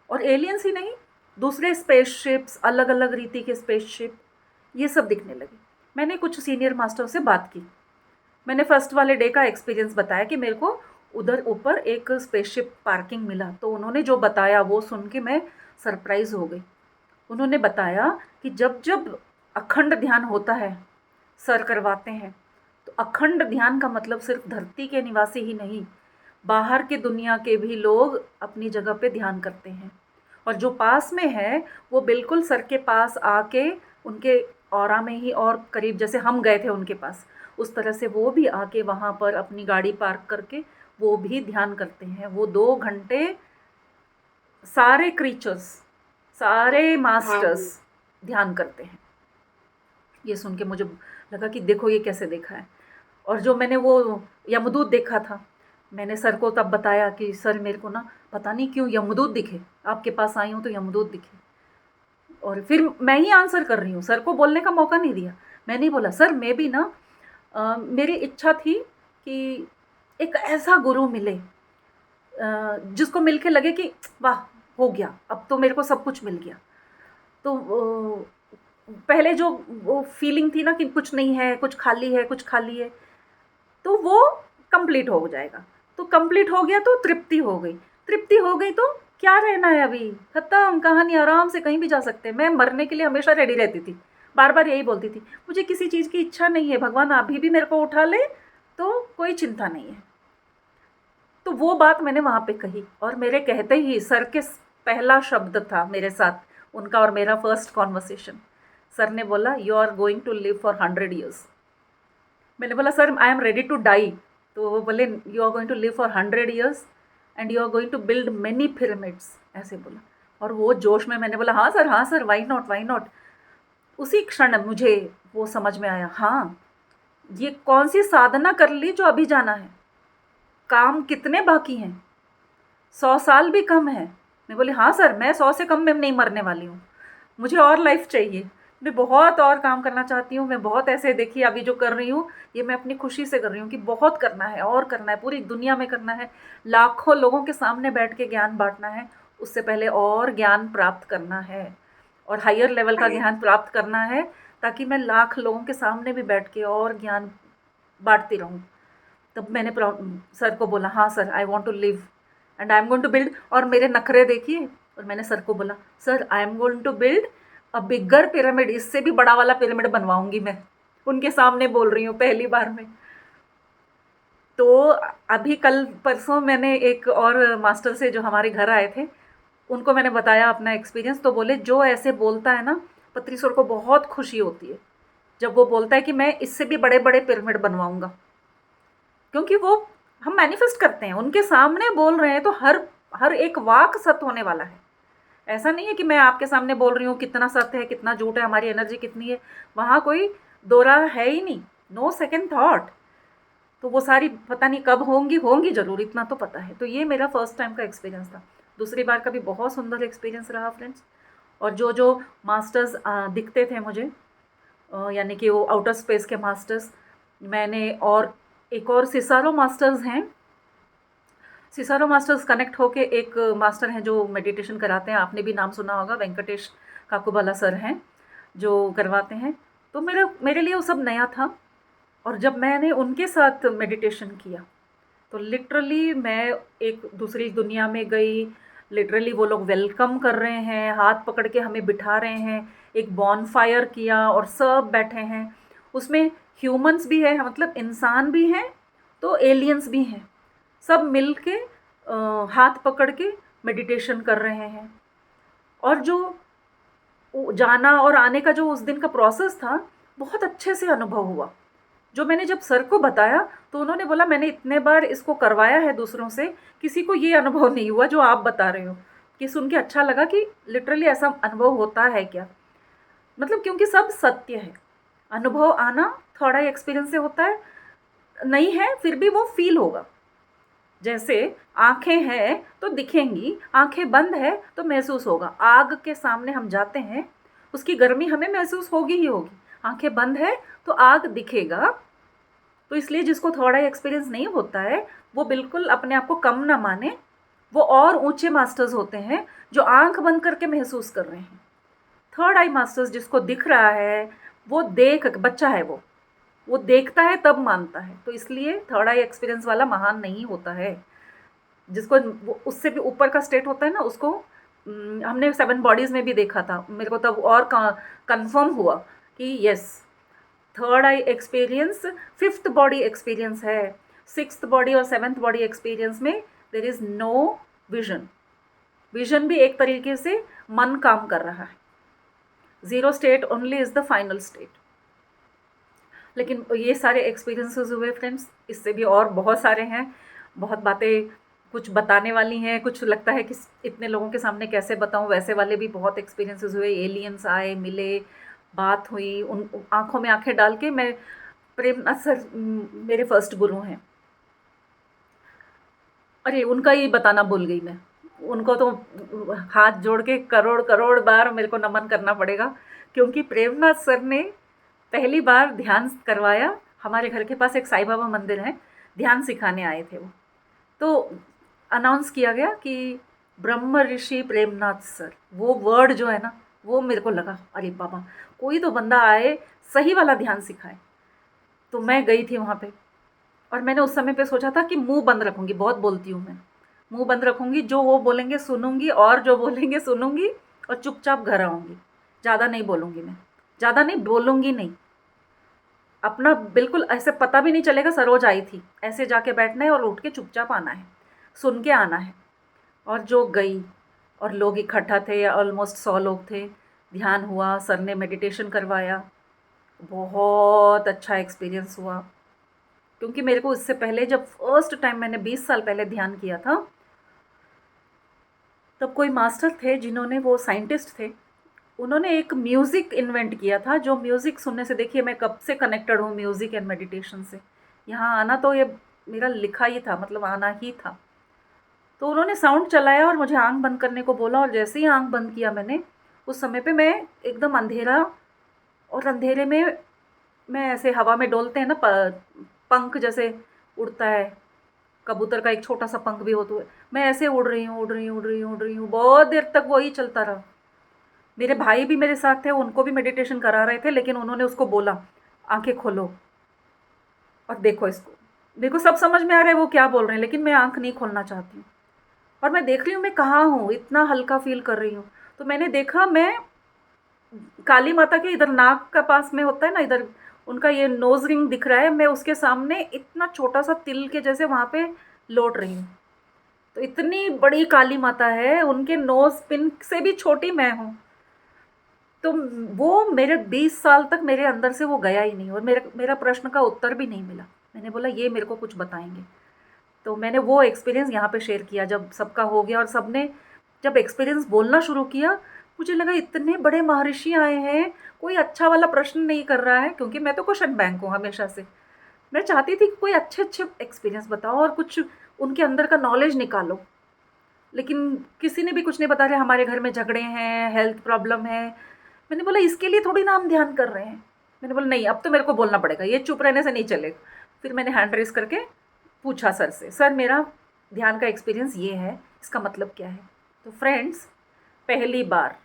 और एलियंस ही नहीं, दूसरे स्पेसशिप्स, अलग अलग रीति के स्पेसशिप, ये सब दिखने लगे। मैंने कुछ सीनियर मास्टर से बात की, मैंने फर्स्ट वाले डे का एक्सपीरियंस बताया कि मेरे को उधर ऊपर एक स्पेसशिप पार्किंग मिला। तो उन्होंने जो बताया वो सुन के मैं सरप्राइज़ हो गई। उन्होंने बताया कि जब जब अखंड ध्यान होता है, सर करवाते हैं, तो अखंड ध्यान का मतलब सिर्फ धरती के निवासी ही नहीं, बाहर के दुनिया के भी लोग अपनी जगह पे ध्यान करते हैं। और जो पास में है वो बिल्कुल सर के पास आके उनके ऑरा में ही, और करीब जैसे हम गए थे उनके पास, उस तरह से वो भी आके वहाँ पर अपनी गाड़ी पार्क करके वो भी ध्यान करते हैं। वो 2 घंटे सारे क्रीचर्स, सारे हाँ मास्टर्स जी। ध्यान करते हैं। ये सुन के मुझे लगा कि देखो ये कैसे देखा है। और जो मैंने वो यमदूत देखा था, मैंने सर को तब बताया कि सर मेरे को ना पता नहीं क्यों यमदूत दिखे, आपके पास आई हूँ तो यमदूत दिखे। और फिर मैं ही आंसर कर रही हूँ, सर को बोलने का मौका नहीं दिया। मैंने ही बोला सर मैं भी ना, मेरी इच्छा थी कि एक ऐसा गुरु मिले जिसको मिल के लगे कि वाह, हो गया, अब तो मेरे को सब कुछ मिल गया। तो पहले जो वो फीलिंग थी ना कि कुछ नहीं है, कुछ खाली है, कुछ खाली है, तो वो कंप्लीट हो जाएगा। तो कंप्लीट हो गया तो तृप्ति हो गई, तृप्ति हो गई तो क्या रहना है, अभी खत्म कहानी, आराम से कहीं भी जा सकते हैं। मैं मरने के लिए हमेशा रेडी रहती थी, बार बार यही बोलती थी मुझे किसी चीज़ की इच्छा नहीं है, भगवान अभी भी मेरे को उठा ले तो कोई चिंता नहीं है। तो वो बात मैंने वहाँ पे कही, और मेरे कहते ही सर के पहला शब्द था मेरे साथ, उनका और मेरा फर्स्ट कॉन्वर्सेशन। सर ने बोला you are going to live for 100 years. मैंने बोला sir I am ready to die. तो वो बोले you are going to live for 100 years and you are going to build many pyramids, ऐसे बोला। और वो जोश में मैंने बोला हाँ sir, why not, why not. उसी क्षण मुझे वो समझ में आया, हाँ ये कौन सी साधना कर ली जो अभी जाना है, काम कितने बाकी हैं, 100 साल भी कम है। मैं बोली हाँ सर, मैं 100 से कम में नहीं मरने वाली हूँ, मुझे और लाइफ चाहिए। मैं बहुत और काम करना चाहती हूँ, मैं बहुत ऐसे देखिए अभी जो कर रही हूँ, ये मैं अपनी खुशी से कर रही हूँ कि बहुत करना है और करना है, पूरी दुनिया में करना है, लाखों लोगों के सामने बैठ के ज्ञान बाँटना है, उससे पहले और ज्ञान प्राप्त करना है और हायर लेवल का अरे ज्ञान प्राप्त करना है, ताकि मैं लाख लोगों के सामने भी बैठ के और ज्ञान बाँटती रहूँ। तब मैंने सर को बोला, हाँ sir, I want to live and I am going to build. और मेरे नखरे देखिए, और मैंने सर को बोला, sir I am going to build a bigger pyramid, इससे भी बड़ा वाला पिरामिड बनवाऊंगी मैं। उनके सामने बोल रही हूँ पहली बार में। तो अभी कल परसों मैंने एक और मास्टर से जो हमारे घर आए थे, उनको मैंने बताया अपना एक्सपीरियंस, तो बोले जो ऐसे बोलता है ना, पत्री सर को बहुत खुशी होती है जब वो बोलता है कि मैं इससे भी बड़े बड़े पिरामिड बनवाऊंगा। क्योंकि वो हम मैनिफेस्ट करते हैं, उनके सामने बोल रहे हैं, तो हर हर एक वाक सत्य होने वाला है। ऐसा नहीं है कि मैं आपके सामने बोल रही हूँ कितना सत्य है कितना झूठ है, हमारी एनर्जी कितनी है, वहाँ कोई दो राह है ही नहीं, नो सेकेंड थॉट। तो वो सारी पता नहीं कब होंगी, होंगी ज़रूर, इतना तो पता है। तो ये मेरा फर्स्ट टाइम का एक्सपीरियंस था। दूसरी बार का भी बहुत सुंदर एक्सपीरियंस रहा फ्रेंड्स। और जो जो मास्टर्स दिखते थे मुझे, यानी कि वो आउटर स्पेस के मास्टर्स, मैंने और एक और सिसारो मास्टर्स हैं। सिसारो मास्टर्स कनेक्ट होके एक मास्टर हैं जो मेडिटेशन कराते हैं, आपने भी नाम सुना होगा, वेंकटेश काकुबाला सर हैं जो करवाते हैं। तो मेरे लिए वो सब नया था। और जब मैंने उनके साथ मेडिटेशन किया, तो लिटरली मैं एक दूसरी दुनिया में गई। लिटरली वो लोग वेलकम कर रहे हैं, हाथ पकड़ के हमें बिठा रहे हैं, एक बॉनफायर किया और सब बैठे हैं। उसमें ह्यूमंस भी है, मतलब इंसान भी हैं, तो एलियंस भी हैं, सब मिल के हाथ पकड़ के मेडिटेशन कर रहे हैं। और जो जाना और आने का जो उस दिन का प्रोसेस था, बहुत अच्छे से अनुभव हुआ। जो मैंने जब सर को बताया, तो उन्होंने बोला मैंने इतने बार इसको करवाया है दूसरों से, किसी को ये अनुभव नहीं हुआ जो आप बता रहे हो। कि सुन के अच्छा लगा कि लिटरली ऐसा अनुभव होता है क्या। मतलब क्योंकि सब सत्य है, अनुभव आना थोड़ा ही एक्सपीरियंस से होता है, नहीं है फिर भी वो फील होगा। जैसे आँखें हैं तो दिखेंगी, आँखें बंद है तो महसूस होगा। आग के सामने हम जाते हैं, उसकी गर्मी हमें महसूस होगी ही होगी। आँखें बंद है तो आग दिखेगा। तो इसलिए जिसको थोड़ा एक्सपीरियंस नहीं होता है, वो बिल्कुल अपने आप को कम ना माने। वो और ऊंचे मास्टर्स होते हैं जो आंख बंद करके महसूस कर रहे हैं। थर्ड आई मास्टर्स जिसको दिख रहा है, वो देख, बच्चा है वो देखता है तब मानता है। तो इसलिए थर्ड आई एक्सपीरियंस वाला महान नहीं होता है। जिसको उससे भी ऊपर का स्टेट होता है ना, उसको हमने 7 बॉडीज़ में भी देखा था। मेरे को तब और कंफर्म हुआ कि yes, third eye experience fifth body experience है। सिक्स्थ बॉडी और सेवन्थ बॉडी एक्सपीरियंस में there is no vision. Vision भी एक तरीके से मन काम कर रहा है। Zero state only is the final state. लेकिन ये सारे एक्सपीरियंसेस हुए फ्रेंड्स, इससे भी और बहुत सारे हैं। बहुत बातें कुछ बताने वाली हैं, कुछ लगता है कि इतने लोगों के सामने कैसे बताऊं। वैसे वाले भी बहुत एक्सपीरियंसेस हुए, एलियंस आए, मिले, बात हुई, उन आँखों में आँखें डाल के। मैं प्रेमनाथ सर मेरे फर्स्ट गुरु हैं। अरे उनका ही बताना भूल गई मैं। उनको तो हाथ जोड़ के करोड़ करोड़ बार मेरे को नमन करना पड़ेगा, क्योंकि प्रेमनाथ सर ने पहली बार ध्यान करवाया। हमारे घर के पास एक साईं बाबा मंदिर है, ध्यान सिखाने आए थे वो। तो अनाउंस किया गया कि ब्रह्म ऋषि प्रेमनाथ सर, वो वर्ड जो है ना, वो मेरे को लगा अरे बाबा, कोई तो बंदा आए सही वाला ध्यान सिखाए। तो मैं गई थी वहाँ पे, और मैंने उस समय पे सोचा था कि मुंह बंद रखूँगी, बहुत बोलती हूँ मैं, मुंह बंद रखूँगी, जो वो बोलेंगे सुनूंगी, और जो बोलेंगे सुनूंगी, और चुपचाप घर आऊँगी। ज़्यादा नहीं बोलूँगी मैं, ज़्यादा नहीं बोलूँगी नहीं। अपना बिल्कुल ऐसे पता भी नहीं चलेगा सरोज आई थी, ऐसे जाके बैठना है और उठ के चुपचाप आना है, सुन के आना है। और जो गई, और लोग इकट्ठा थे, ऑलमोस्ट 100 लोग थे। ध्यान हुआ, सर ने मेडिटेशन करवाया, बहुत अच्छा एक्सपीरियंस हुआ। क्योंकि मेरे को इससे पहले जब फर्स्ट टाइम मैंने 20 साल पहले ध्यान किया था, तब कोई मास्टर थे जिन्होंने, वो साइंटिस्ट थे, उन्होंने एक म्यूज़िक इन्वेंट किया था। जो म्यूज़िक सुनने से, देखिए मैं कब से कनेक्टेड हूँ म्यूज़िक एंड मेडिटेशन से, यहाँ आना तो ये मेरा लिखा ही था, मतलब आना ही था। तो उन्होंने साउंड चलाया और मुझे आंख बंद करने को बोला, और जैसे ही आंख बंद किया मैंने, उस समय पे मैं एकदम अंधेरा और अंधेरे में मैं ऐसे हवा में डोलते हैं ना पंख जैसे उड़ता है, कबूतर का एक छोटा सा पंख भी हो, तो मैं ऐसे उड़ रही हूँ, उड़ रही हूँ, उड़ रही हूँ, उड़ रही हूँ, बहुत देर तक वही चलता रहा। मेरे भाई भी मेरे साथ थे, उनको भी मेडिटेशन करा रहे थे, लेकिन उन्होंने उसको बोला, आंखें खोलो और देखो इसको। मेरे को सब समझ में आ रहा है वो क्या बोल रहे हैं, लेकिन मैं आंख नहीं खोलना चाहती हूँ। और मैं देख रही हूँ मैं कहाँ हूँ, इतना हल्का फील कर रही हूँ। तो मैंने देखा, मैं काली माता के इधर नाक का पास में होता है ना, इधर उनका ये नोज रिंग दिख रहा है, मैं उसके सामने इतना छोटा सा तिल के जैसे वहाँ पे लौट रही हूँ। तो इतनी बड़ी काली माता है, उनके नोज पिन से भी छोटी मैं हूँ। तो वो मेरे 20 साल तक मेरे अंदर से वो गया ही नहीं, और मेरा प्रश्न का उत्तर भी नहीं मिला। मैंने बोला ये मेरे को कुछ बताएंगे। तो मैंने वो एक्सपीरियंस यहाँ पे शेयर किया जब सबका हो गया, और सबने जब एक्सपीरियंस बोलना शुरू किया, मुझे लगा इतने बड़े महर्षि आए हैं, कोई अच्छा वाला प्रश्न नहीं कर रहा है, क्योंकि मैं तो क्वेश्चन बैंक हूँ हमेशा से। मैं चाहती थी कि कोई अच्छे अच्छे एक्सपीरियंस बताओ और कुछ उनके अंदर का नॉलेज निकालो, लेकिन किसी ने भी कुछ नहीं बता रहे। हमारे घर में झगड़े हैं, हेल्थ प्रॉब्लम है। मैंने बोला इसके लिए थोड़ी ना हम ध्यान कर रहे हैं। मैंने बोला नहीं, अब तो मेरे को बोलना पड़ेगा, ये चुप रहने से नहीं चलेगा। फिर मैंने हैंड रेस करके पूछा सर से, सर मेरा ध्यान का एक्सपीरियंस ये है, इसका मतलब क्या है। तो फ्रेंड्स, पहली बार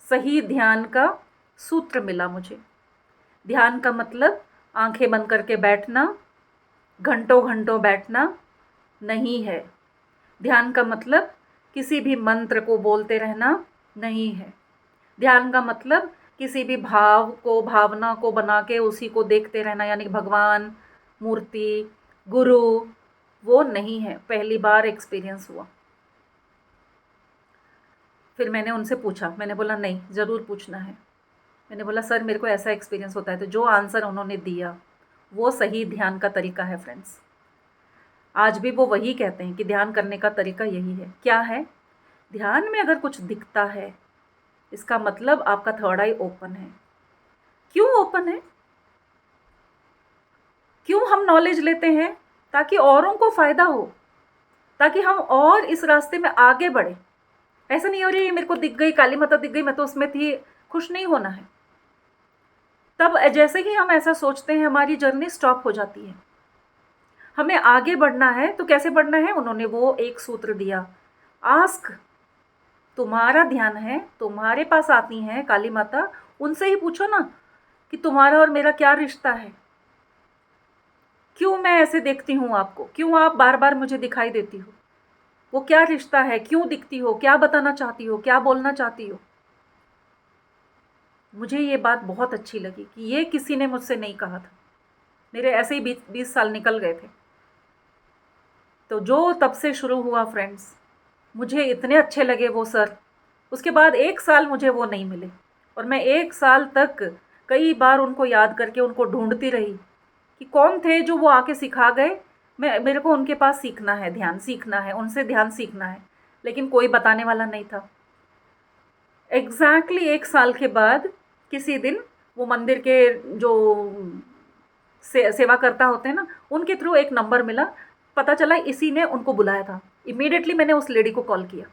सही ध्यान का सूत्र मिला मुझे। ध्यान का मतलब आंखें बंद करके बैठना, घंटों घंटों बैठना नहीं है। ध्यान का मतलब किसी भी मंत्र को बोलते रहना नहीं है। ध्यान का मतलब किसी भी भाव को, भावना को बना के उसी को देखते रहना, यानी कि भगवान, मूर्ति, गुरु, वो नहीं है। पहली बार एक्सपीरियंस हुआ। फिर मैंने उनसे पूछा, मैंने बोला नहीं, ज़रूर पूछना है। मैंने बोला सर मेरे को ऐसा एक्सपीरियंस होता है। तो जो आंसर उन्होंने दिया वो सही ध्यान का तरीका है फ्रेंड्स। आज भी वो वही कहते हैं कि ध्यान करने का तरीका यही है। क्या है? ध्यान में अगर कुछ दिखता है, इसका मतलब आपका थर्ड आई ओपन है। क्यों ओपन है? क्यों हम नॉलेज लेते हैं? ताकि औरों को फ़ायदा हो, ताकि हम और इस रास्ते में आगे बढ़े। ऐसा नहीं हो रही मेरे को दिख गई काली माता, दिख गई, मैं तो उसमें थी। खुश नहीं होना है। तब जैसे ही हम ऐसा सोचते हैं, हमारी जर्नी स्टॉप हो जाती है। हमें आगे बढ़ना है, तो कैसे बढ़ना है? उन्होंने वो एक सूत्र दिया, आस्क। तुम्हारा ध्यान है, तुम्हारे पास आती हैं काली माता, उनसे ही पूछो ना कि तुम्हारा और मेरा क्या रिश्ता है। क्यों मैं ऐसे देखती हूँ आपको? क्यों आप बार बार मुझे दिखाई देती हो? वो क्या रिश्ता है? क्यों दिखती हो? क्या बताना चाहती हो? क्या बोलना चाहती हो? मुझे ये बात बहुत अच्छी लगी कि ये किसी ने मुझसे नहीं कहा था। मेरे ऐसे ही 20 साल निकल गए थे। तो जो तब से शुरू हुआ फ्रेंड्स, मुझे इतने अच्छे लगे वो सर। उसके बाद 1 साल मुझे वो नहीं मिले, और मैं 1 साल तक कई बार उनको याद करके उनको ढूंढती रही कि कौन थे जो वो आके सिखा गए। मेरे को उनके पास सीखना है, ध्यान सीखना है, उनसे ध्यान सीखना है, लेकिन कोई बताने वाला नहीं था। एग्जैक्टली 1 साल के बाद किसी दिन वो मंदिर के जो सेवा करता होते हैं ना, उनके थ्रू एक नंबर मिला। पता चला इसी ने उनको बुलाया था। इमीडिएटली मैंने उस लेडी को कॉल किया।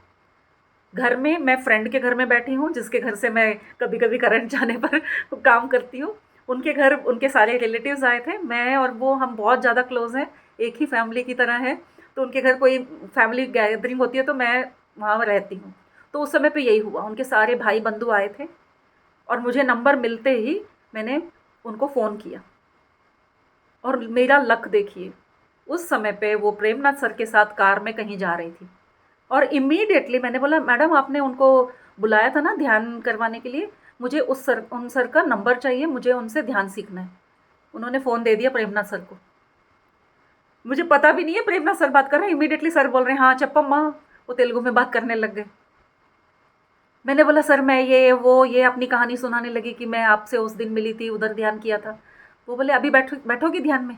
घर में, मैं फ्रेंड के घर में बैठी हूँ, जिसके घर से मैं कभी कभी करंट जाने पर काम करती हूँ। उनके घर उनके सारे रिलेटिव्स आए थे। मैं और वो, हम बहुत ज़्यादा क्लोज़ हैं, एक ही फैमिली की तरह है। तो उनके घर कोई फैमिली गैदरिंग होती है तो मैं वहाँ रहती हूँ। तो उस समय पे यही हुआ, उनके सारे भाई बंधु आए थे, और मुझे नंबर मिलते ही मैंने उनको फ़ोन किया। और मेरा लक देखिए, उस समय पे वो प्रेमनाथ सर के साथ कार में कहीं जा रही थी, और इमीडिएटली मैंने बोला मैडम आपने उनको बुलाया था ना ध्यान करवाने के लिए, मुझे उन सर का नंबर चाहिए, मुझे उनसे ध्यान सीखना है। उन्होंने फ़ोन दे दिया प्रेमनाथ सर को। मुझे पता भी नहीं है प्रेमनाथ सर बात कर रहे हैं, इमीडिएटली सर बोल रहे हैं हाँ चप्पम्मा। वो तेलुगु में बात करने लग गए। मैंने बोला सर मैं ये अपनी कहानी सुनाने लगी कि मैं आपसे उस दिन मिली थी, उधर ध्यान किया था। वो बोले अभी बैठोगी ध्यान में?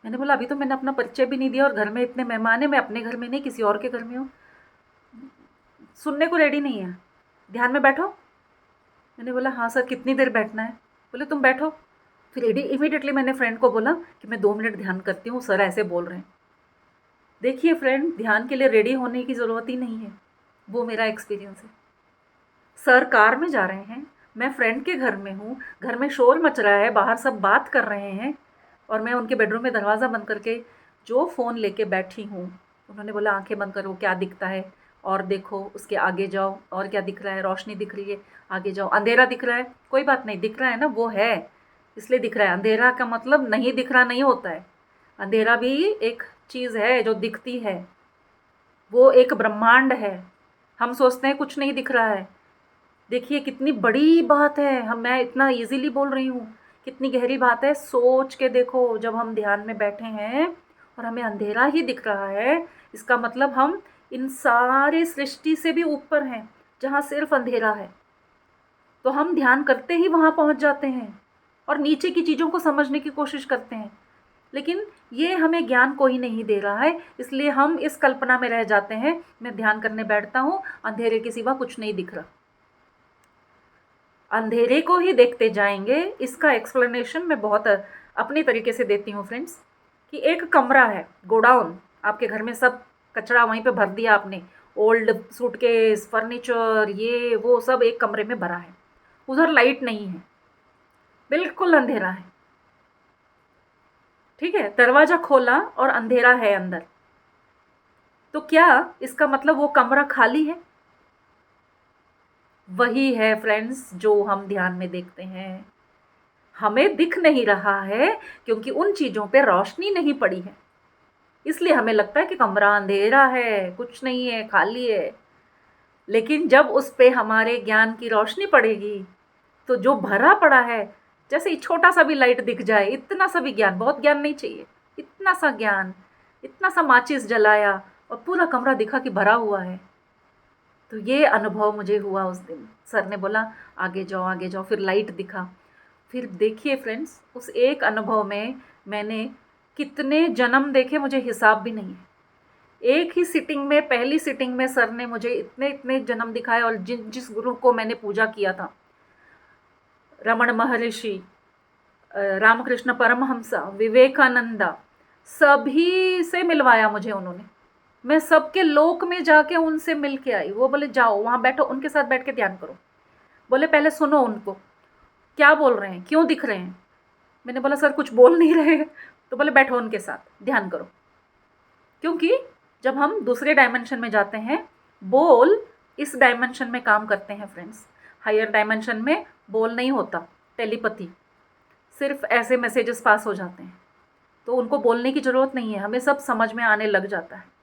मैंने बोला अभी तो मैंने अपना परिचय भी नहीं दिया, और घर में इतने मेहमान हैं, मैं अपने घर में नहीं किसी और के घर में हूँ, सुनने को रेडी नहीं है, ध्यान में बैठो। मैंने बोला हाँ सर कितनी देर बैठना है? बोले तुम बैठो। फिर इमीडिएटली मैंने फ्रेंड को बोला कि मैं 2 मिनट ध्यान करती हूँ, सर ऐसे बोल रहे हैं। देखिए फ्रेंड, ध्यान के लिए रेडी होने की ज़रूरत ही नहीं है। वो मेरा एक्सपीरियंस है। सर कार में जा रहे हैं, मैं फ्रेंड के घर में हूँ, घर में शोर मच रहा है, बाहर सब बात कर रहे हैं और मैं उनके बेडरूम में दरवाज़ा बंद करके जो फ़ोन लेके बैठी हूँ। उन्होंने बोला आंखें बंद करो, क्या दिखता है, और देखो उसके आगे जाओ, और क्या दिख रहा है, रोशनी दिख रही है, आगे जाओ, अंधेरा दिख रहा है, कोई बात नहीं, दिख रहा है ना, वो है इसलिए दिख रहा है। अंधेरा का मतलब नहीं दिख रहा नहीं होता है, अंधेरा भी एक चीज़ है जो दिखती है, वो एक ब्रह्मांड है। हम सोचते हैं कुछ नहीं दिख रहा है, देखिए कितनी बड़ी बात है, हम मैं इतना इजीली बोल रही हूँ, कितनी गहरी बात है। सोच के देखो, जब हम ध्यान में बैठे हैं और हमें अंधेरा ही दिख रहा है, इसका मतलब हम इन सारे सृष्टि से भी ऊपर हैं जहाँ सिर्फ अंधेरा है। तो हम ध्यान करते ही वहाँ पहुँच जाते हैं और नीचे की चीज़ों को समझने की कोशिश करते हैं, लेकिन ये हमें ज्ञान कोई नहीं दे रहा है, इसलिए हम इस कल्पना में रह जाते हैं। मैं ध्यान करने बैठता हूँ, अंधेरे के सिवा कुछ नहीं दिख रहा। अंधेरे को ही देखते जाएंगे, इसका एक्सप्लेनेशन मैं बहुत अपने तरीके से देती हूँ फ्रेंड्स। कि एक कमरा है, गोडाउन, आपके घर में सब कचरा वहीं पे भर दिया आपने, ओल्ड सूटकेस, फर्नीचर, ये वो सब एक कमरे में भरा है, उधर लाइट नहीं है, बिल्कुल अंधेरा है। ठीक है, दरवाज़ा खोला और अंधेरा है अंदर, तो क्या इसका मतलब वो कमरा खाली है? वही है फ्रेंड्स जो हम ध्यान में देखते हैं, हमें दिख नहीं रहा है क्योंकि उन चीज़ों पे रोशनी नहीं पड़ी है, इसलिए हमें लगता है कि कमरा अंधेरा है, कुछ नहीं है, खाली है। लेकिन जब उस पे हमारे ज्ञान की रोशनी पड़ेगी, तो जो भरा पड़ा है, जैसे ही छोटा सा भी लाइट दिख जाए, इतना सा भी ज्ञान, बहुत ज्ञान नहीं चाहिए, इतना सा ज्ञान, इतना सा माचिस जलाया और पूरा कमरा दिखा कि भरा हुआ है। तो ये अनुभव मुझे हुआ उस दिन। सर ने बोला आगे जाओ आगे जाओ, फिर लाइट दिखा। फिर देखिए फ्रेंड्स, उस एक अनुभव में मैंने कितने जन्म देखे मुझे हिसाब भी नहीं है। एक ही सिटिंग में, पहली सिटिंग में सर ने मुझे इतने इतने जन्म दिखाए, और जिस गुरु को मैंने पूजा किया था, रमण महर्षि, रामकृष्ण परमहंसा, विवेकानंदा, सभी से मिलवाया मुझे उन्होंने। मैं सबके लोक में जाके उनसे मिल के आई। वो बोले जाओ वहाँ बैठो, उनके साथ बैठ के ध्यान करो। बोले पहले सुनो उनको, क्या बोल रहे हैं, क्यों दिख रहे हैं। मैंने बोला सर कुछ बोल नहीं रहे हैं। तो बोले बैठो उनके साथ ध्यान करो, क्योंकि जब हम दूसरे डायमेंशन में जाते हैं, बोल इस डायमेंशन में काम करते हैं फ्रेंड्स। हायर डायमेंशन में बोल नहीं होता, टेलीपैथी, सिर्फ ऐसे मैसेजेस पास हो जाते हैं, तो उनको बोलने की ज़रूरत नहीं है, हमें सब समझ में आने लग जाता है।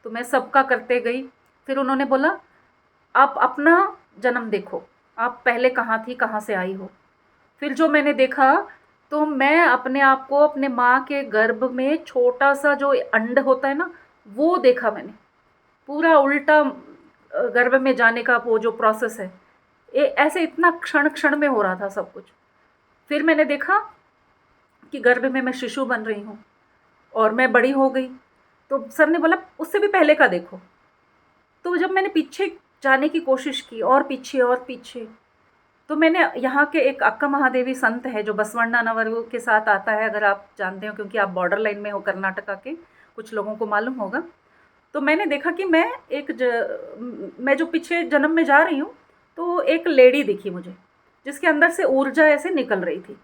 तो मैं सबका करते गई। फिर उन्होंने बोला आप अपना जन्म देखो, आप पहले कहाँ थी, कहाँ से आई हो। फिर जो मैंने देखा, तो मैं अपने आप को अपने माँ के गर्भ में छोटा सा जो अंड होता है ना, वो देखा मैंने, पूरा उल्टा गर्भ में जाने का वो जो प्रोसेस है, ऐसे इतना क्षण क्षण में हो रहा था सब कुछ। फिर मैंने देखा कि गर्भ में मैं शिशु बन रही हूँ और मैं बड़ी हो गई। तो सर ने बोला उससे भी पहले का देखो। तो जब मैंने पीछे जाने की कोशिश की, और पीछे और पीछे, तो मैंने यहाँ के एक अक्का महादेवी संत है जो बसवण्णा नवरू के साथ आता है, अगर आप जानते हो, क्योंकि आप बॉर्डर लाइन में हो कर्नाटका के, कुछ लोगों को मालूम होगा। तो मैंने देखा कि मैं जो पीछे जन्म में जा रही हूँ, तो एक लेडी दिखी मुझे जिसके अंदर से ऊर्जा ऐसे निकल रही थी।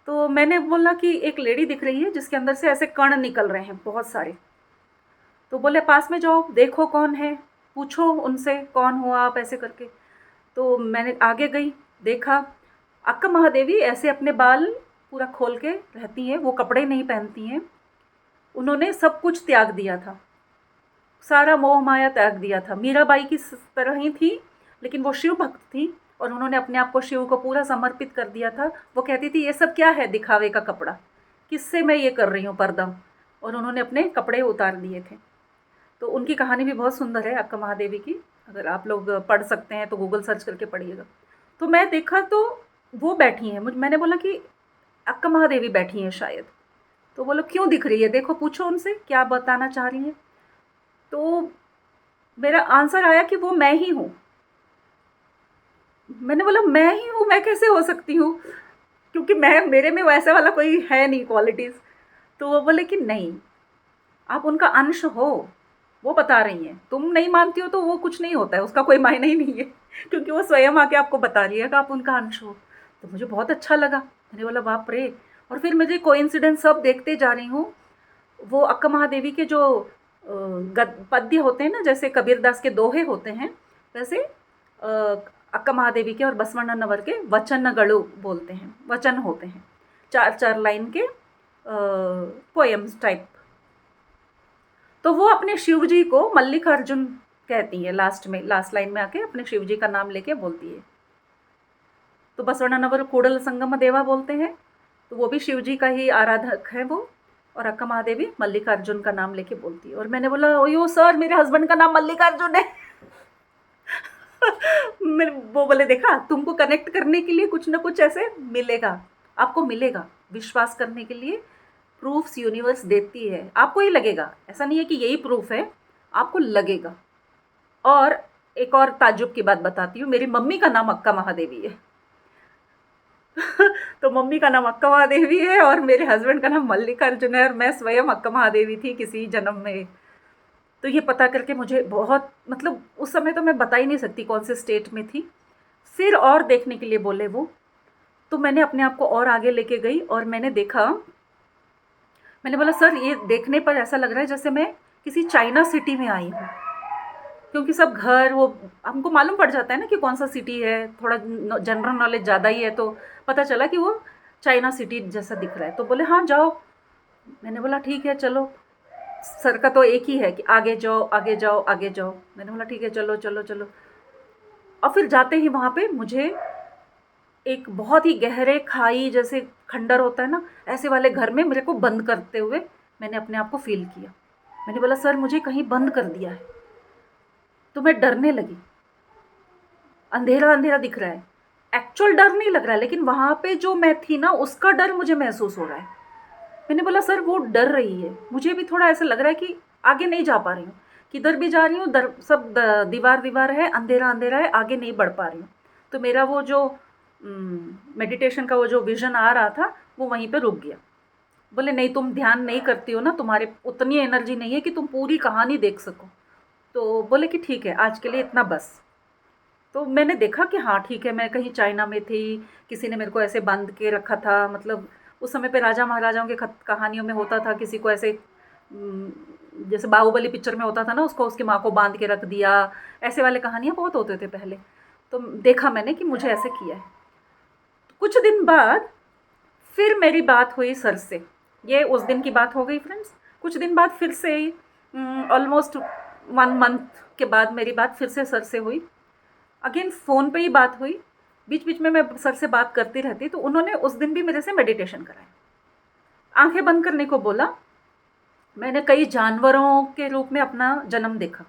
तो मैंने बोला कि एक लेडी दिख रही है जिसके अंदर से ऐसे कण निकल रहे हैं बहुत सारे। तो बोले पास में जाओ देखो कौन है, पूछो उनसे कौन हो आप, ऐसे करके। तो मैंने आगे गई, देखा अक्का महादेवी ऐसे अपने बाल पूरा खोल के रहती हैं, वो कपड़े नहीं पहनती हैं। उन्होंने सब कुछ त्याग दिया था, सारा मोह माया त्याग दिया था। मीराबाई की तरह ही थी, लेकिन वो शिव भक्त थी और उन्होंने अपने आप को शिव को पूरा समर्पित कर दिया था। वो कहती थी ये सब क्या है दिखावे का कपड़ा, किससे मैं ये कर रही हूँ पर्दा, और उन्होंने अपने कपड़े उतार दिए थे। तो उनकी कहानी भी बहुत सुंदर है अक्का महादेवी की, अगर आप लोग पढ़ सकते हैं तो गूगल सर्च करके पढ़िएगा। तो मैं देखा तो वो बैठी हैं, मैंने बोला कि अक्का महादेवी बैठी हैं शायद। तो बोलो क्यों दिख रही है, देखो पूछो उनसे क्या बताना चाह रही हैं। तो मेरा आंसर आया कि वो मैं ही हूँ। मैंने बोला मैं ही हूँ, मैं कैसे हो सकती हूँ, क्योंकि मेरे में वैसे वाला कोई है नहीं क्वालिटीज़। तो वो बोले कि नहीं, आप उनका अंश हो, वो बता रही हैं। तुम नहीं मानती हो तो वो कुछ नहीं होता है, उसका कोई मायने ही नहीं है क्योंकि वो स्वयं आके आपको बता रही है कि आप उनका अंश हो। तो मुझे बहुत अच्छा लगा, मैंने बोला बाप रे! और फिर मुझे कोइंसिडेंस सब देखते जा रही हूँ, वो अक्का महादेवी के जो पद्य होते हैं ना, जैसे कबीरदास के दोहे होते हैं, वैसे अक्का महादेवी के और बसवಣ್ಣनवर के वचनಗಳು बोलते हैं, वचन होते हैं, 4-4 लाइन के पोएम्स टाइप। तो वो अपने शिव जी को मल्लिकार्जुन कहती है, लास्ट लाइन में आके अपने शिव जी का नाम लेके बोलती है। तो बसवಣ್ಣनवर कूडल संगम देवा बोलते हैं, तो वो भी शिव जी का ही आराधक है वो। और अक्का महादेवी मल्लिकार्जुन का नाम लेके बोलती है। और मैंने बोला ओयो सर, मेरे हस्बैंड का नाम मल्लिकार्जुन है वो बोले देखा, तुमको कनेक्ट करने के लिए कुछ ना कुछ ऐसे मिलेगा, आपको मिलेगा, विश्वास करने के लिए प्रूफ्स यूनिवर्स देती है। आपको ही लगेगा, ऐसा नहीं है कि यही प्रूफ है, आपको लगेगा। और एक और ताज्जुब की बात बताती हूँ, मेरी मम्मी का नाम अक्का महादेवी है तो मम्मी का नाम अक्का महादेवी है और मेरे हस्बैंड का नाम मल्लिकार्जुन है, और मैं स्वयं अक्का महादेवी थी किसी जन्म में। तो ये पता करके मुझे बहुत, मतलब उस समय तो मैं बता ही नहीं सकती कौन से स्टेट में थी। फिर और देखने के लिए बोले वो, तो मैंने अपने आप को और आगे लेके गई और मैंने देखा। मैंने बोला सर, ये देखने पर ऐसा लग रहा है जैसे मैं किसी चाइना सिटी में आई हूँ, क्योंकि सब घर, वो हमको मालूम पड़ जाता है ना कि कौन सा सिटी है, थोड़ा जनरल नॉलेज ज़्यादा ही है, तो पता चला कि वो चाइना सिटी जैसा दिख रहा है। तो बोले हाँ जाओ। मैंने बोला ठीक है चलो, सर का तो एक ही है कि आगे जाओ आगे जाओ आगे जाओ। मैंने बोला ठीक है चलो चलो चलो। और फिर जाते ही वहाँ पे मुझे एक बहुत ही गहरे खाई जैसे खंडर होता है ना, ऐसे वाले घर में मेरे को बंद करते हुए मैंने अपने आप को फील किया। मैंने बोला सर, मुझे कहीं बंद कर दिया है। तो मैं डरने लगी, अंधेरा अंधेरा दिख रहा है, एक्चुअल डर नहीं लग रहा है, लेकिन वहाँ पे जो मैं थी ना उसका डर मुझे महसूस हो रहा है। मैंने बोला सर, वो डर रही है, मुझे भी थोड़ा ऐसा लग रहा है कि आगे नहीं जा पा रही हूँ, किधर भी जा रही हूँ सब दीवार दीवार है, अंधेरा अंधेरा है, आगे नहीं बढ़ पा रही हूँ। तो मेरा वो जो मेडिटेशन का वो जो विज़न आ रहा था वो वहीं पे रुक गया। बोले नहीं, तुम ध्यान नहीं करती हो ना, तुम्हारे उतनी एनर्जी नहीं है कि तुम पूरी कहानी देख सको। तो बोले कि ठीक है, आज के लिए इतना बस। तो मैंने देखा कि हाँ ठीक है, मैं कहीं चाइना में थी, किसी ने मेरे को ऐसे बांध के रखा था। मतलब उस समय पे राजा महाराजाओं के कहानियों में होता था, किसी को ऐसे जैसे बाहुबली पिक्चर में होता था ना, उसको उसकी माँ को बांध के रख दिया, ऐसे वाले कहानियाँ बहुत होते थे पहले। तो देखा मैंने कि मुझे ऐसे किया है। कुछ दिन बाद फिर मेरी बात हुई सर से, ये उस दिन की बात हो गई फ्रेंड्स। कुछ दिन बाद फिर से ऑलमोस्ट 1 मंथ के बाद मेरी बात फिर से सर से हुई। अगेन फ़ोन पे ही बात हुई, बीच बीच में मैं सर से बात करती रहती। तो उन्होंने उस दिन भी मेरे से मेडिटेशन कराया, आंखें बंद करने को बोला। मैंने कई जानवरों के रूप में अपना जन्म देखा,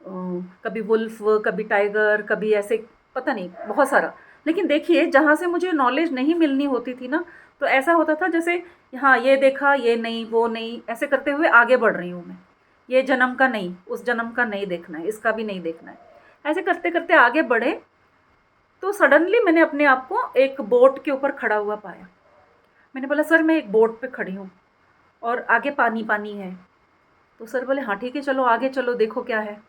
कभी वुल्फ, कभी टाइगर, कभी ऐसे पता नहीं बहुत सारा। लेकिन देखिए, जहाँ से मुझे नॉलेज नहीं मिलनी होती थी ना, तो ऐसा होता था जैसे हाँ ये देखा, ये नहीं, वो नहीं, ऐसे करते हुए आगे बढ़ रही हूँ मैं। ये जन्म का नहीं, उस जन्म का नहीं देखना है, इसका भी नहीं देखना है, ऐसे करते करते आगे बढ़े। तो सडनली मैंने अपने आप को एक बोट के ऊपर खड़ा हुआ पाया। मैंने बोला सर, मैं एक बोट पे खड़ी हूँ और आगे पानी पानी है। तो सर बोले हाँ ठीक है, चलो आगे चलो, देखो क्या है।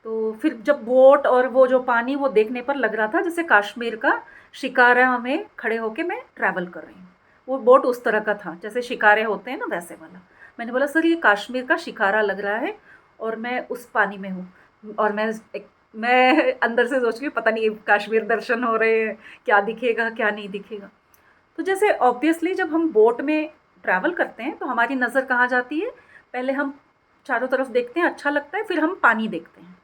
तो फिर जब बोट और वो जो पानी, वो देखने पर लग रहा था जैसे कश्मीर का शिकारा में खड़े होके मैं ट्रैवल कर रही हूँ। वो बोट उस तरह का था जैसे शिकारे होते हैं ना, वैसे वाला। मैंने बोला सर, ये कश्मीर का शिकारा लग रहा है और मैं उस पानी में हूँ। और मैं अंदर से सोच रही हूँ पता नहीं कश्मीर दर्शन हो रहे हैं, क्या दिखेगा क्या नहीं दिखेगा। तो जैसे ऑब्वियसली जब हम बोट में ट्रैवल करते हैं तो हमारी नज़र कहाँ जाती है, पहले हम चारों तरफ देखते हैं, अच्छा लगता है, फिर हम पानी देखते हैं।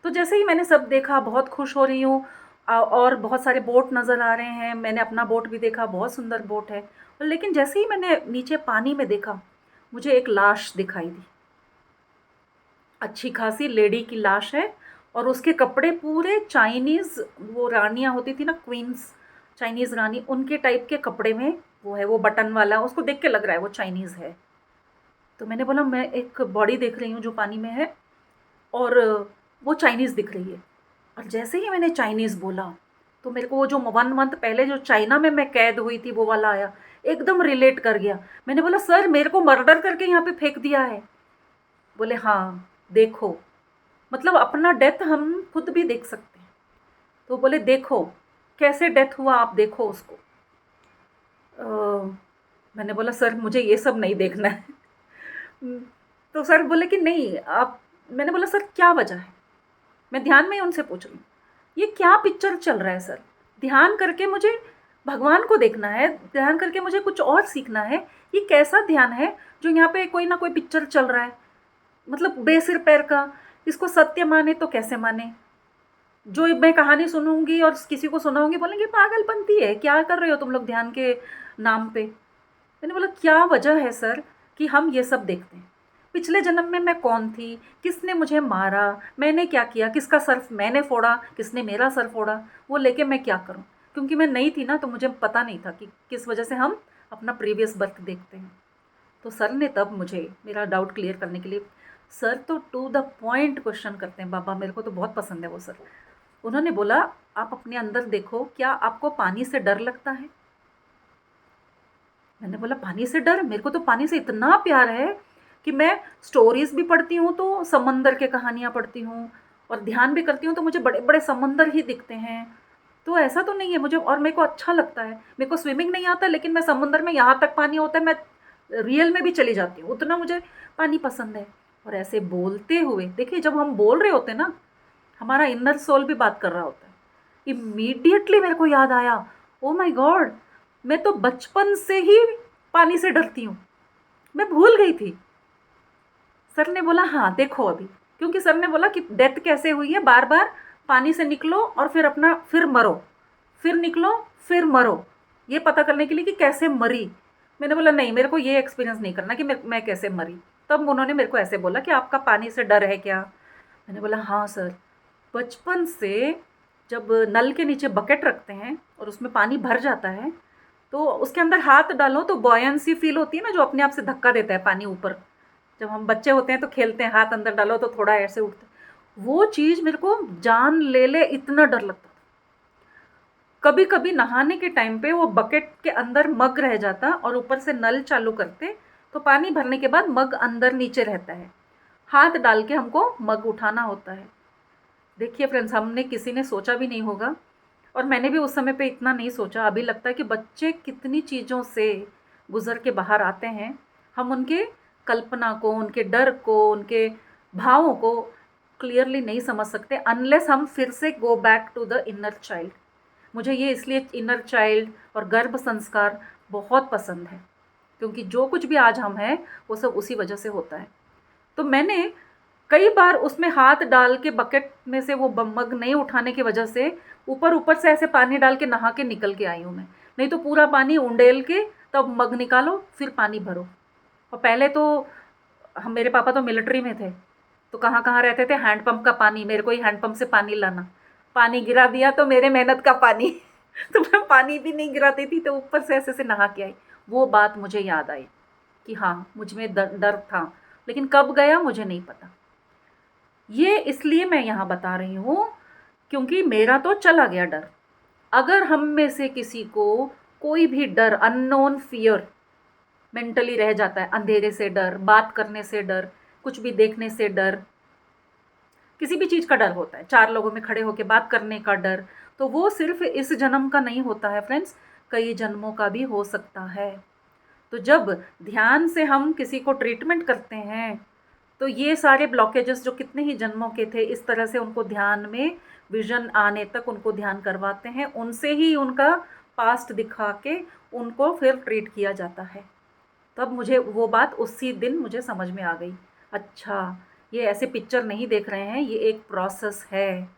तो जैसे ही मैंने सब देखा, बहुत खुश हो रही हूँ, और बहुत सारे बोट नज़र आ रहे हैं, मैंने अपना बोट भी देखा, बहुत सुंदर बोट है। लेकिन जैसे ही मैंने नीचे पानी में देखा, मुझे एक लाश दिखाई दी, अच्छी खासी लेडी की लाश है, और उसके कपड़े पूरे चाइनीज़, वो रानियाँ होती थी ना, क्वींस, चाइनीज़ रानी, उनके टाइप के कपड़े में वो है, वो बटन वाला, उसको देख के लग रहा है वो चाइनीज़ है। तो मैंने बोला मैं एक बॉडी देख रही हूँ जो पानी में है, और वो चाइनीज़ दिख रही है। और जैसे ही मैंने चाइनीज़ बोला, तो मेरे को वो जो 1 मंथ पहले जो चाइना में मैं कैद हुई थी वो वाला आया, एकदम रिलेट कर गया। मैंने बोला सर, मेरे को मर्डर करके यहाँ पे फेंक दिया है। बोले हाँ देखो, मतलब अपना डेथ हम खुद भी देख सकते हैं। तो बोले देखो कैसे डेथ हुआ, आप देखो उसको। मैंने बोला सर मुझे ये सब नहीं देखना है। उम, तो सर बोले कि नहीं आप, मैंने बोला सर क्या वजह है? मैं ध्यान में ही उनसे पूछ रही हूँ, ये क्या पिक्चर चल रहा है सर? ध्यान करके मुझे भगवान को देखना है, ध्यान करके मुझे कुछ और सीखना है। ये कैसा ध्यान है जो यहाँ पे कोई ना कोई पिक्चर चल रहा है? मतलब बेसिर पैर का, इसको सत्य माने तो कैसे माने? जो मैं कहानी सुनूँगी और किसी को सुनाऊँगी बोलेंगे पागलपंती है, क्या कर रहे हो तुम लोग ध्यान के नाम पे? मैंने बोला क्या वजह है सर कि हम ये सब देखते हैं? पिछले जन्म में मैं कौन थी? किसने मुझे मारा? मैंने क्या किया? किसका सर मैंने फोड़ा? किसने मेरा सर फोड़ा? वो लेके मैं क्या करूँ? क्योंकि मैं नई थी ना, तो मुझे पता नहीं था कि किस वजह से हम अपना प्रीवियस बर्थ देखते हैं। तो सर ने तब मुझे मेरा डाउट क्लियर करने के लिए, सर तो टू द पॉइंट क्वेश्चन करते हैं बाबा, मेरे को तो बहुत पसंद है वो सर। उन्होंने बोला आप अपने अंदर देखो, क्या आपको पानी से डर लगता है? मैंने बोला पानी से डर? मेरे को तो पानी से इतना प्यार है कि मैं स्टोरीज भी पढ़ती हूँ तो समंदर के कहानियाँ पढ़ती हूँ, और ध्यान भी करती हूँ तो मुझे बड़े बड़े समंदर ही दिखते हैं। तो ऐसा तो नहीं है मुझे, और मेरे को अच्छा लगता है। मेरे को स्विमिंग नहीं आता, लेकिन मैं समुंदर में यहाँ तक पानी होता है मैं रियल में भी चली जाती हूँ, उतना मुझे पानी पसंद है। और ऐसे बोलते हुए देखिए, जब हम बोल रहे होते हैं ना, हमारा इनर सोल भी बात कर रहा होता है। इमीडिएटली मेरे को याद आया, ओ माय गॉड, मैं तो बचपन से ही पानी से डरती हूँ, मैं भूल गई थी। सर ने बोला हाँ देखो अभी, क्योंकि सर ने बोला कि डेथ कैसे हुई है, बार बार पानी से निकलो और फिर अपना फिर मरो, फिर निकलो फिर मरो, ये पता करने के लिए कि कैसे मरी। मैंने बोला नहीं, मेरे को ये एक्सपीरियंस नहीं करना कि मैं कैसे मरी। तब उन्होंने मेरे को ऐसे बोला कि आपका पानी से डर है क्या? मैंने बोला हाँ सर, बचपन से जब नल के नीचे बकेट रखते हैं और उसमें पानी भर जाता है, तो उसके अंदर हाथ डालो तो बॉयंसी फील होती है ना, जो अपने आप से धक्का देता है पानी ऊपर। जब हम बच्चे होते हैं तो खेलते हैं, हाथ अंदर डालो तो थोड़ा ऐसे उठता है। वो चीज़ मेरे को जान ले ले इतना डर लगता था। कभी कभी नहाने के टाइम पे वो बकेट के अंदर मग रह जाता और ऊपर से नल चालू करते, तो पानी भरने के बाद मग अंदर नीचे रहता है, हाथ डाल के हमको मग उठाना होता है। देखिए फ्रेंड्स, हमने किसी ने सोचा भी नहीं होगा, और मैंने भी उस समय पे इतना नहीं सोचा। अभी लगता है कि बच्चे कितनी चीज़ों से गुजर के बाहर आते हैं, हम उनके कल्पना को, उनके डर को, उनके भावों को क्लियरली नहीं समझ सकते अनलेस हम फिर से go back to the inner child. मुझे ये इसलिए इनर चाइल्ड और गर्भ संस्कार बहुत पसंद है, क्योंकि जो कुछ भी आज हम हैं वो सब उसी वजह से होता है। तो मैंने कई बार उसमें हाथ डाल के बकेट में से वो मग नहीं उठाने की वजह से ऊपर ऊपर से ऐसे पानी डाल के नहा के निकल के आई हूँ मैं। नहीं तो पूरा पानी उंडेल के तब मग निकालो फिर पानी भरो। और पहले तो हम, मेरे पापा तो मिलिट्री में थे, तो कहाँ कहाँ रहते थे, हैंडपम्प का पानी, मेरे को ही हैंडपम्प से पानी लाना। पानी गिरा दिया तो मेरे मेहनत का पानी तो मैं पानी भी नहीं गिराती थी, तो ऊपर से ऐसे से नहा के आई। वो बात मुझे याद आई कि हाँ मुझ में डर डर था, लेकिन कब गया मुझे नहीं पता। ये इसलिए मैं यहाँ बता रही हूँ क्योंकि मेरा तो चला गया डर। अगर हम में से किसी को कोई भी डर, अननोन फियर मेंटली रह जाता है, अंधेरे से डर, बात करने से डर, कुछ भी देखने से डर, किसी भी चीज़ का डर होता है, चार लोगों में खड़े होकर बात करने का डर, तो वो सिर्फ इस जन्म का नहीं होता है फ्रेंड्स, कई जन्मों का भी हो सकता है। तो जब ध्यान से हम किसी को ट्रीटमेंट करते हैं, तो ये सारे ब्लॉकेजेस जो कितने ही जन्मों के थे, इस तरह से उनको ध्यान में विजन आने तक उनको ध्यान करवाते हैं, उनसे ही उनका पास्ट दिखा के उनको फिर ट्रीट किया जाता है। तब मुझे वो बात उसी दिन मुझे समझ में आ गई, अच्छा ये ऐसे पिक्चर नहीं देख रहे हैं, ये एक प्रोसेस है।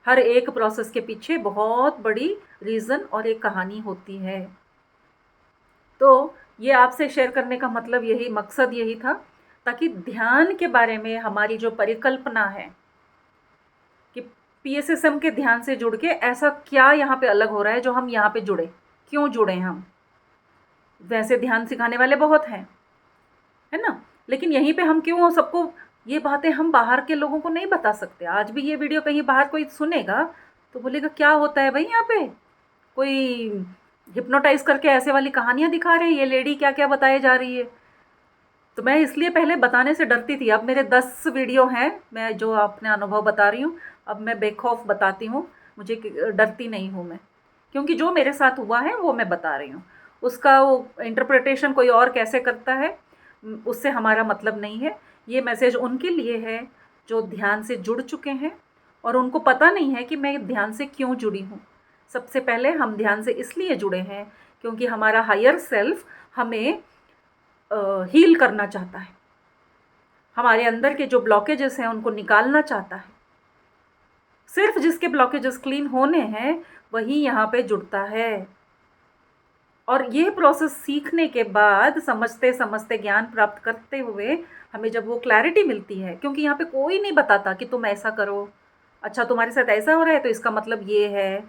हर एक प्रोसेस के पीछे बहुत बड़ी रीज़न और एक कहानी होती है। तो ये आपसे शेयर करने का मतलब यही, मकसद यही था, ताकि ध्यान के बारे में हमारी जो परिकल्पना है कि पीएसएसएम के ध्यान से जुड़ के ऐसा क्या यहाँ पे अलग हो रहा है जो हम यहाँ पे जुड़े, क्यों जुड़े हम? वैसे ध्यान सिखाने वाले बहुत हैं, है ना, लेकिन यहीं पे हम क्यों सबको ये बातें हम बाहर के लोगों को नहीं बता सकते? आज भी ये वीडियो कहीं बाहर कोई सुनेगा तो बोलेगा क्या होता है भाई, यहाँ पे कोई हिप्नोटाइज करके ऐसे वाली कहानियाँ दिखा रहे हैं, ये लेडी क्या क्या बताए जा रही है। तो मैं इसलिए पहले बताने से डरती थी। अब मेरे 10 वीडियो हैं, मैं जो अपने अनुभव बता रही हूँ, अब मैं बेखौफ बताती हूँ, मुझे डरती नहीं हूँ मैं, क्योंकि जो मेरे साथ हुआ है वो मैं बता रही हूँ। उसका वो इंटरप्रिटेशन कोई और कैसे करता है, उससे हमारा मतलब नहीं है। ये मैसेज उनके लिए है जो ध्यान से जुड़ चुके हैं और उनको पता नहीं है कि मैं ध्यान से क्यों जुड़ी हूँ। सबसे पहले हम ध्यान से इसलिए जुड़े हैं क्योंकि हमारा हायर सेल्फ हमें हील करना चाहता है, हमारे अंदर के जो ब्लॉकेजेस हैं उनको निकालना चाहता है। सिर्फ जिसके ब्लॉकेजेस क्लीन होने हैं वही यहाँ पे जुड़ता है। और ये प्रोसेस सीखने के बाद, समझते समझते, ज्ञान प्राप्त करते हुए हमें जब वो क्लैरिटी मिलती है, क्योंकि यहाँ पे कोई नहीं बताता कि तुम ऐसा करो, अच्छा तुम्हारे साथ ऐसा हो रहा है तो इसका मतलब ये है,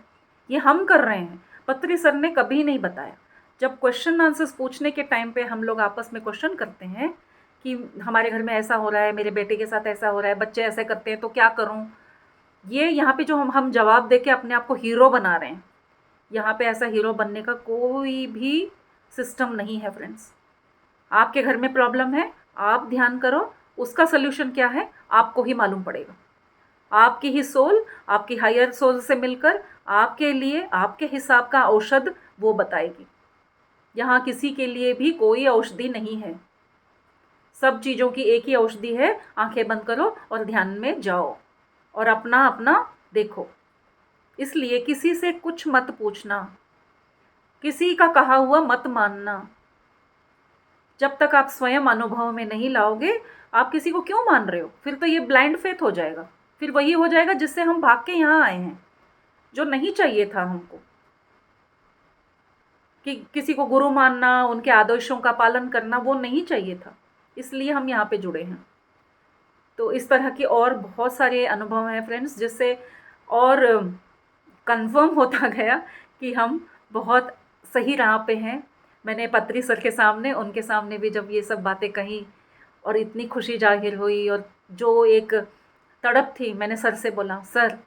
ये हम कर रहे हैं। पत्री सर ने कभी नहीं बताया। जब क्वेश्चन आंसर्स पूछने के टाइम पे हम लोग आपस में क्वेश्चन करते हैं कि हमारे घर में ऐसा हो रहा है, मेरे बेटे के साथ ऐसा हो रहा है, बच्चे ऐसे करते हैं तो क्या करूँ, ये यहाँ पे जो हम जवाब दे के अपने आप को हीरो बना रहे हैं, यहाँ पे ऐसा हीरो बनने का कोई भी सिस्टम नहीं है फ्रेंड्स। आपके घर में प्रॉब्लम है, आप ध्यान करो, उसका सल्यूशन क्या है आपको ही मालूम पड़ेगा। आपकी ही सोल, आपकी हायर सोल से मिलकर आपके लिए आपके हिसाब का औषध वो बताएगी। यहाँ किसी के लिए भी कोई औषधि नहीं है, सब चीज़ों की एक ही औषधि है। आंखें बंद करो और ध्यान में जाओ और अपना अपना देखो। इसलिए किसी से कुछ मत पूछना, किसी का कहा हुआ मत मानना। जब तक आप स्वयं अनुभव में नहीं लाओगे, आप किसी को क्यों मान रहे हो? फिर तो ये ब्लाइंड फेथ हो जाएगा, फिर वही हो जाएगा जिससे हम भाग के यहाँ आए हैं, जो नहीं चाहिए था हमको। कि किसी को गुरु मानना, उनके आदर्शों का पालन करना, वो नहीं चाहिए था, इसलिए हम यहाँ पे जुड़े हैं। तो इस तरह के और बहुत सारे अनुभव हैं फ्रेंड्स, जिससे और कंफर्म होता गया कि हम बहुत सही राह पे हैं। मैंने पत्री सर के सामने, उनके सामने भी जब ये सब बातें कही और इतनी खुशी जाहिर हुई, और जो एक तड़प थी, मैंने सर से बोला, सर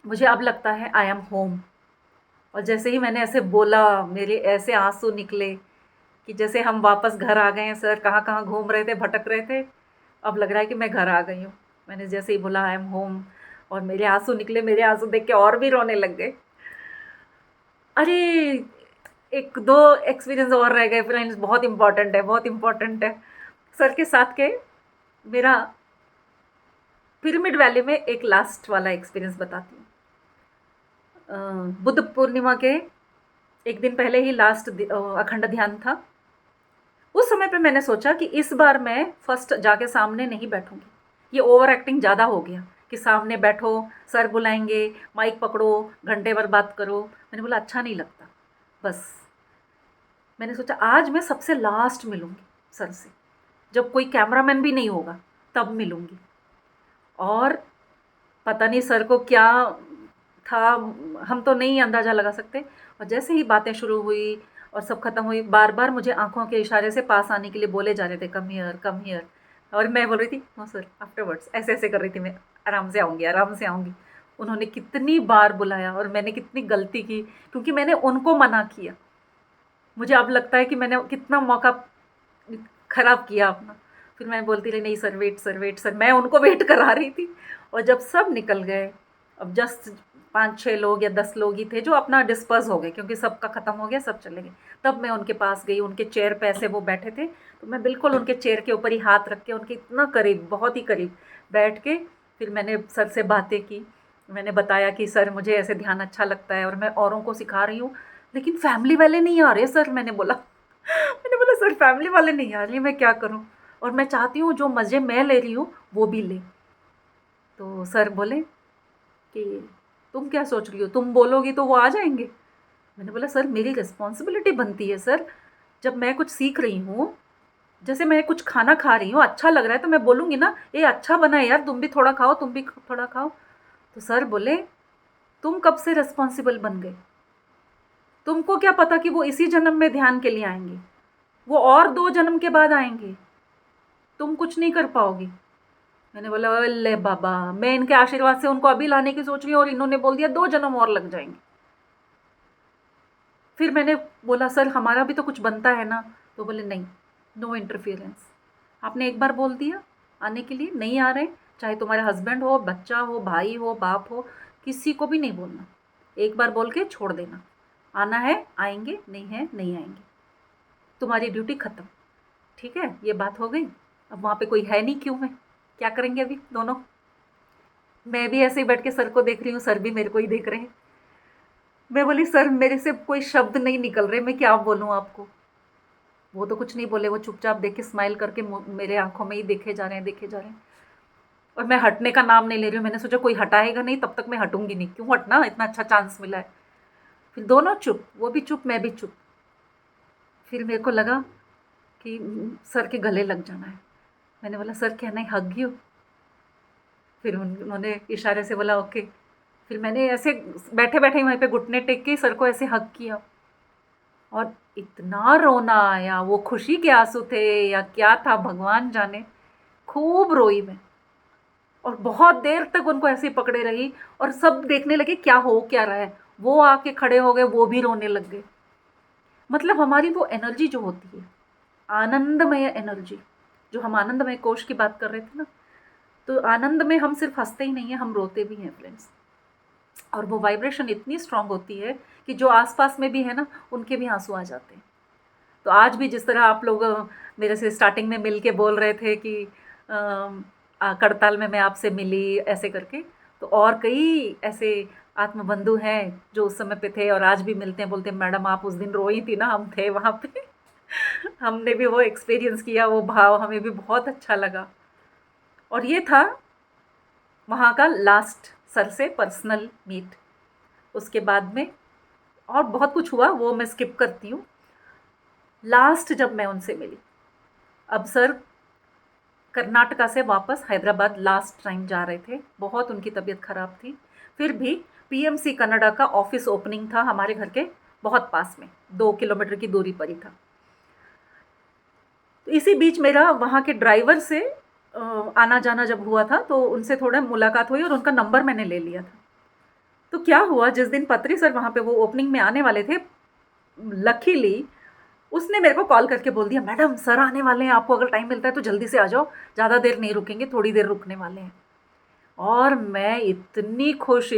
मुझे अब लगता है आई एम होम। और जैसे ही मैंने ऐसे बोला, मेरे ऐसे आंसू निकले कि जैसे हम वापस घर आ गए हैं। सर कहाँ कहाँ घूम रहे थे, भटक रहे थे, अब लग रहा है कि मैं घर आ गई हूँ। मैंने जैसे ही बोला आई एम होम, और मेरे आंसू निकले, मेरे आंसू देख के और भी रोने लग गए। अरे, एक दो एक्सपीरियंस और रह गए फ्रेंड्स, बहुत इंपॉर्टेंट है, बहुत इंपॉर्टेंट है। सर के साथ के मेरा पिरामिड वैली में एक लास्ट वाला एक्सपीरियंस बताती हूँ। बुद्ध पूर्णिमा के एक दिन पहले ही लास्ट अखंड ध्यान था। उस समय पे मैंने सोचा कि इस बार मैं फर्स्ट जाके सामने नहीं बैठूंगी, ये ओवर एक्टिंग ज़्यादा हो गया कि सामने बैठो, सर बुलाएंगे, माइक पकड़ो, घंटे भर बात करो। मैंने बोला अच्छा नहीं लगता। बस मैंने सोचा आज मैं सबसे लास्ट मिलूंगी सर से, जब कोई कैमरामैन भी नहीं होगा तब मिलूंगी। और पता नहीं सर को क्या था, हम तो नहीं अंदाज़ा लगा सकते। और जैसे ही बातें शुरू हुई और सब खत्म हुई, बार बार मुझे आंखों के इशारे से पास आने के लिए बोले जा रहे थे, कम हियर कम हियर। और मैं बोल रही थी नो सर आफ्टरवर्ड्स, ऐसे ऐसे कर रही थी मैं, आराम से आऊँगी, आराम से आऊँगी। उन्होंने कितनी बार बुलाया और मैंने कितनी गलती की, क्योंकि मैंने उनको मना किया। मुझे अब लगता है कि मैंने कितना मौका ख़राब किया अपना। फिर मैं बोलती रही नहीं sir wait, sir wait, sir, मैं उनको वेट करा रही थी। और जब सब निकल गए, अब जस्ट 5-6 लोग या 10 लोग ही थे जो अपना डिस्पर्स हो गए, क्योंकि सबका ख़त्म हो गया, सब चले गए। तब मैं उनके पास गई, उनके चेयर पे ऐसे वो बैठे थे, तो मैं बिल्कुल उनके चेयर के ऊपर ही हाथ रख के, उनके इतना करीब, बहुत ही करीब बैठ के, फिर मैंने सर से बातें की। मैंने बताया कि सर मुझे ऐसे ध्यान अच्छा लगता है और मैं औरों को सिखा रही हूँ, लेकिन फैमिली वाले नहीं आ रहे सर। मैंने बोला मैंने बोला सर फैमिली वाले नहीं आ रही, मैं क्या करूँ? और मैं चाहती हूँ जो मज़े मैं ले रही हूँ वो भी ले। तो सर बोले कि तुम क्या सोच रही हो, तुम बोलोगी तो वो आ जाएंगे। मैंने बोला सर मेरी रिस्पॉन्सिबिलिटी बनती है सर, जब मैं कुछ सीख रही हूँ, जैसे मैं कुछ खाना खा रही हूँ, अच्छा लग रहा है तो मैं बोलूँगी ना, ये अच्छा बना है यार, तुम भी थोड़ा खाओ, तुम भी थोड़ा खाओ। तो सर बोले तुम कब से रिस्पॉन्सिबल बन गए? तुमको क्या पता कि वो इसी जन्म में ध्यान के लिए आएंगे, वो और 2 जन्म के बाद आएंगे, तुम कुछ नहीं कर पाओगी। मैंने बोला अल्ले बाबा, मैं इनके आशीर्वाद से उनको अभी लाने की सोच रही हूँ और इन्होंने बोल दिया 2 जन्म और लग जाएंगे। फिर मैंने बोला सर हमारा भी तो कुछ बनता है ना। तो बोले नहीं, नो इंटरफियरेंस। आपने एक बार बोल दिया आने के लिए, नहीं आ रहे, चाहे तुम्हारे हस्बैंड हो, बच्चा हो, भाई हो, बाप हो, किसी को भी नहीं बोलना। एक बार बोल के छोड़ देना, आना है आएंगे, नहीं है नहीं आएंगे, तुम्हारी ड्यूटी ख़त्म। ठीक है, ये बात हो गई। अब वहाँ पे कोई है नहीं, क्यों है, क्या करेंगे अभी दोनों। मैं भी ऐसे ही बैठ के सर को देख रही हूँ, सर भी मेरे को ही देख रहे हैं। मैं बोली सर मेरे से कोई शब्द नहीं निकल रहे, मैं क्या बोलूँ आपको। वो तो कुछ नहीं बोले, वो चुपचाप देख के स्माइल करके मेरे आंखों में ही देखे जा रहे हैं, देखे जा रहे हैं। और मैं हटने का नाम नहीं ले रही हूँ। मैंने सोचा कोई हटाएगा नहीं तब तक मैं हटूंगी नहीं, क्यों हटना, इतना अच्छा चांस मिला है। फिर दोनों चुप, वो भी चुप मैं भी चुप। फिर मेरे को लगा कि सर के गले लग जाना है। मैंने बोला sir can I hug you. फिर उन्होंने इशारे से बोला ओके। फिर मैंने ऐसे बैठे बैठे ही वहीं पे घुटने टेक के सर को ऐसे हग किया, और इतना रोना आया, वो खुशी के आंसू थे या क्या था भगवान जाने। खूब रोई मैं, और बहुत देर तक उनको ऐसे ही पकड़े रही, और सब देखने लगे क्या हो क्या रहा है। वो आके खड़े हो गए, वो भी रोने लग गए। मतलब हमारी वो एनर्जी जो होती है, आनंदमय एनर्जी, जो हम आनंदमय कोश की बात कर रहे थे ना, तो आनंद में हम सिर्फ हंसते ही नहीं हैं, हम रोते भी हैं फ्रेंड्स। और वो वाइब्रेशन इतनी स्ट्रांग होती है कि जो आसपास में भी है ना, उनके भी आंसू आ जाते हैं। तो आज भी जिस तरह आप लोग मेरे से स्टार्टिंग में मिल के बोल रहे थे कि करताल में मैं आपसे मिली ऐसे करके, तो और कई ऐसे आत्मबंधु हैं जो उस समय पे थे और आज भी मिलते हैं, बोलते हैं मैडम आप उस दिन रोई थी ना, हम थे वहाँ पे। हमने भी वो एक्सपीरियंस किया, वो भाव हमें भी बहुत अच्छा लगा। और ये था वहाँ का लास्ट सर से पर्सनल मीट। उसके बाद में और बहुत कुछ हुआ, वो मैं स्किप करती हूँ। लास्ट जब मैं उनसे मिली, अब सर कर्नाटका से वापस हैदराबाद लास्ट टाइम जा रहे थे, बहुत उनकी तबीयत ख़राब थी। फिर भी पीएमसी कनाडा का ऑफिस ओपनिंग था हमारे घर के बहुत पास में, 2 किलोमीटर की दूरी पर ही था। तो इसी बीच मेरा वहाँ के ड्राइवर से आना जाना जब हुआ था, तो उनसे थोड़ा मुलाकात हुई और उनका नंबर मैंने ले लिया था। तो क्या हुआ, जिस दिन पत्री सर वहाँ पे वो ओपनिंग में आने वाले थे, लकीली उसने मेरे को कॉल करके बोल दिया मैडम सर आने वाले हैं, आपको अगर टाइम मिलता है तो जल्दी से आ जाओ, ज़्यादा देर नहीं रुकेंगे, थोड़ी देर रुकने वाले हैं। और मैं इतनी खुश,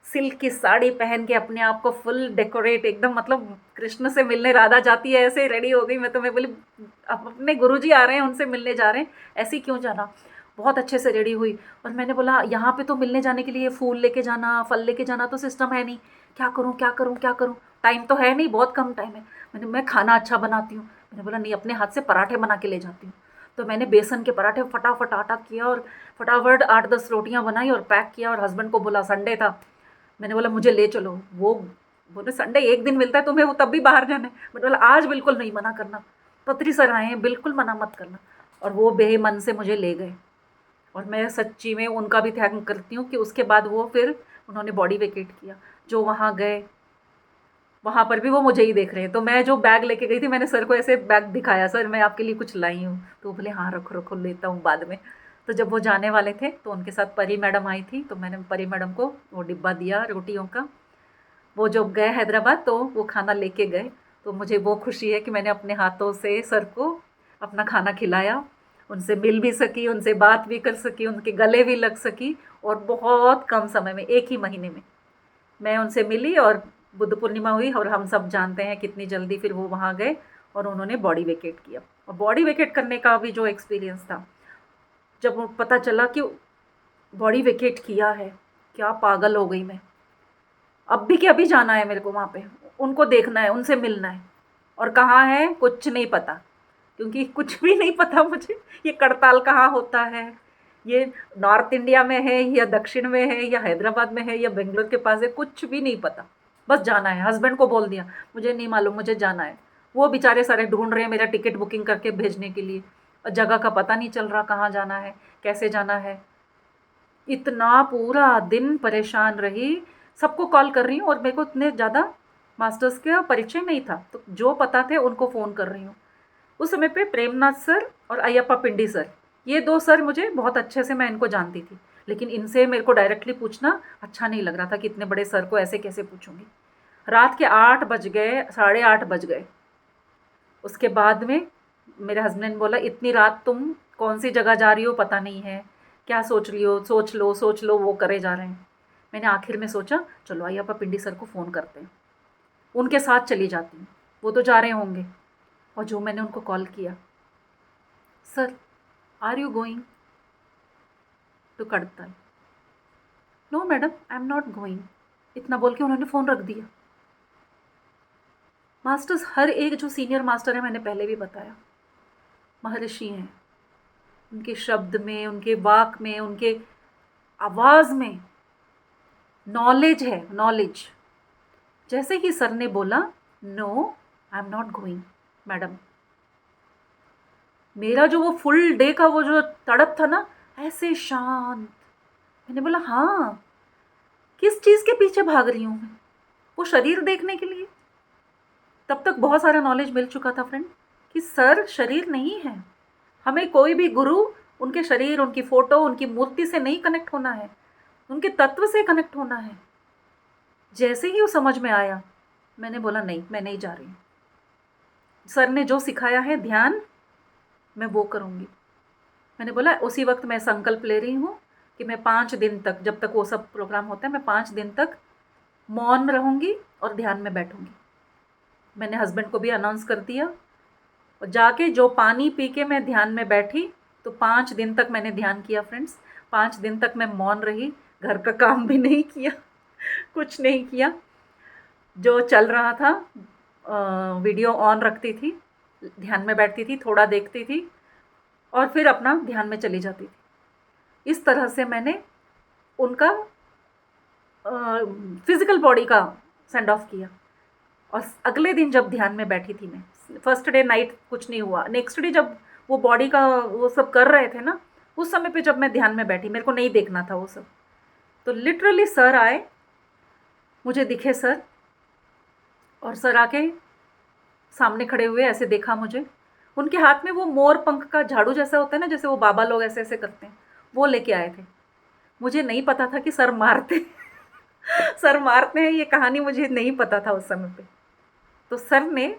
सिल्क की साड़ी पहन के अपने आप को फुल डेकोरेट एकदम, मतलब कृष्ण से मिलने राधा जाती है ऐसे रेडी हो गई मैं। तो मैं बोली अब अपने गुरुजी आ रहे हैं, उनसे मिलने जा रहे हैं, ऐसे ही क्यों जाना। बहुत अच्छे से रेडी हुई, और मैंने बोला यहाँ पे तो मिलने जाने के लिए फूल लेके जाना, फल लेके जाना तो सिस्टम है नहीं, क्या करूँ क्या करूँ क्या करूँ, टाइम तो है नहीं, बहुत कम टाइम है। मैं खाना अच्छा बनाती हूँ, मैंने बोला नहीं अपने हाथ से पराठे बना के ले जाती हूँ। तो मैंने बेसन के पराठे फटाफट आटा किया और फटाफट 8-10 रोटियां बनाई और पैक किया, और हस्बैंड को बोला, संडे था, मैंने बोला मुझे ले चलो। वो बोले संडे एक दिन मिलता है तुम्हें, वो तब भी बाहर जाना है। मैंने बोला आज बिल्कुल नहीं, मना करना, पत्री सर आए हैं, बिल्कुल मना मत करना। और वो बेमन से मुझे ले गए, और मैं सच्ची में उनका भी थैंक करती हूँ कि उसके बाद वो फिर उन्होंने बॉडी वेकेट किया। जो वहाँ गए वहाँ पर भी वो मुझे ही देख रहे हैं। तो मैं जो बैग लेके गई थी, मैंने सर को ऐसे बैग दिखाया, सर मैं आपके लिए कुछ लाई हूँ। तो बोले हाँ रखो रखो, लेता हूँ बाद में। तो जब वो जाने वाले थे तो उनके साथ परी मैडम आई थी, तो मैंने परी मैडम को वो डिब्बा दिया रोटियों का। वो जब गए हैदराबाद तो वो खाना लेके गए, तो मुझे वो खुशी है कि मैंने अपने हाथों से सर को अपना खाना खिलाया, उनसे मिल भी सकी, उनसे बात भी कर सकी, उनके गले भी लग सकी। और बहुत कम समय में, एक ही महीने में मैं उनसे मिली, और बुद्ध पूर्णिमा हुई, और हम सब जानते हैं कितनी जल्दी फिर वो वहाँ गए और उन्होंने बॉडी वेकेट किया। और बॉडी वेकेट करने का भी जो एक्सपीरियंस था, जब वो पता चला कि बॉडी वेकेट किया है, क्या पागल हो गई मैं। अब भी कि अभी जाना है मेरे को वहाँ पे, उनको देखना है, उनसे मिलना है। और कहाँ है कुछ नहीं पता, क्योंकि कुछ भी नहीं पता मुझे ये करताल कहाँ होता है, ये नॉर्थ इंडिया में है या दक्षिण में है या हैदराबाद में है या बेंगलोर के पास है, कुछ भी नहीं पता। बस जाना है, हस्बैंड को बोल दिया मुझे नहीं मालूम, मुझे जाना है। वो बेचारे सारे ढूंढ रहे हैं मेरा टिकट बुकिंग करके भेजने के लिए, और जगह का पता नहीं चल रहा, कहाँ जाना है कैसे जाना है। इतना पूरा दिन परेशान रही, सबको कॉल कर रही हूँ, और मेरे को इतने ज़्यादा मास्टर्स का परिचय नहीं था, तो जो पता थे उनको फ़ोन कर रही हूँ। उस समय पे प्रेमनाथ सर और अयप्पा पिंडी सर, ये 2 सर मुझे बहुत अच्छे से, मैं इनको जानती थी, लेकिन इनसे मेरे को डायरेक्टली पूछना अच्छा नहीं लग रहा था कि इतने बड़े सर को ऐसे कैसे पूछूंगी। रात के 8 बज गए, 8:30 बज गए। उसके बाद में मेरे हस्बैंड ने बोला इतनी रात तुम कौन सी जगह जा रही हो पता नहीं है, क्या सोच रही हो, सोच लो वो करे जा रहे हैं। मैंने आखिर में सोचा चलो अय्यप्पा पिंडी सर को फ़ोन करते हैं, उनके साथ चली जाती हूँ, वो तो जा रहे होंगे। और जो मैंने उनको कॉल किया, sir are you going to कड़ताल? No madam I am not going, इतना बोल के उन्होंने फ़ोन रख दिया। मास्टर्स हर एक जो सीनियर मास्टर है, मैंने पहले भी बताया, महर्षि हैं। उनके शब्द में, उनके वाक में, उनके आवाज़ में नॉलेज है, नॉलेज। जैसे ही सर ने बोला no I am not going madam, मेरा जो वो फुल डे का वो जो तड़प था ना, ऐसे शांत। मैंने बोला हाँ, किस चीज़ के पीछे भाग रही हूँ मैं? वो शरीर देखने के लिए। तब तक बहुत सारा नॉलेज मिल चुका था फ्रेंड, कि सर शरीर नहीं है। हमें कोई भी गुरु उनके शरीर, उनकी फ़ोटो, उनकी मूर्ति से नहीं कनेक्ट होना है, उनके तत्व से कनेक्ट होना है। जैसे ही वो समझ में आया, मैंने बोला नहीं, मैं नहीं जा रही हूँ। सर ने जो सिखाया है ध्यान, मैं वो करूँगी। मैंने बोला उसी वक्त मैं संकल्प ले रही हूँ कि मैं 5 दिन तक, जब तक वो सब प्रोग्राम होता है, मैं 5 दिन तक मौन रहूँगी और ध्यान में बैठूँगी। मैंने हस्बैंड को भी अनाउंस कर दिया, और जाके जो पानी पी के मैं ध्यान में बैठी, तो 5 दिन तक मैंने ध्यान किया फ्रेंड्स। 5 दिन तक मैं मौन रही, घर का काम भी नहीं किया, कुछ नहीं किया। जो चल रहा था वीडियो ऑन रखती थी, ध्यान में बैठती थी, थोड़ा देखती थी और फिर अपना ध्यान में चली जाती थी। इस तरह से मैंने उनका फिज़िकल बॉडी का सेंड ऑफ किया। और अगले दिन जब ध्यान में बैठी थी मैं, फर्स्ट डे नाइट कुछ नहीं हुआ, नेक्स्ट डे जब वो बॉडी का वो सब कर रहे थे ना, उस समय पे जब मैं ध्यान में बैठी, मेरे को नहीं देखना था वो सब, तो लिटरली सर आए, मुझे दिखे सर, और सर आके सामने खड़े हुए ऐसे देखा मुझे। उनके हाथ में वो मोर पंख का झाड़ू जैसा होता है ना, जैसे वो बाबा लोग ऐसे ऐसे करते हैं, वो लेके आए थे। मुझे नहीं पता था कि सर मारते सर मारते हैं, ये कहानी मुझे नहीं पता था उस समय पे। तो सर ने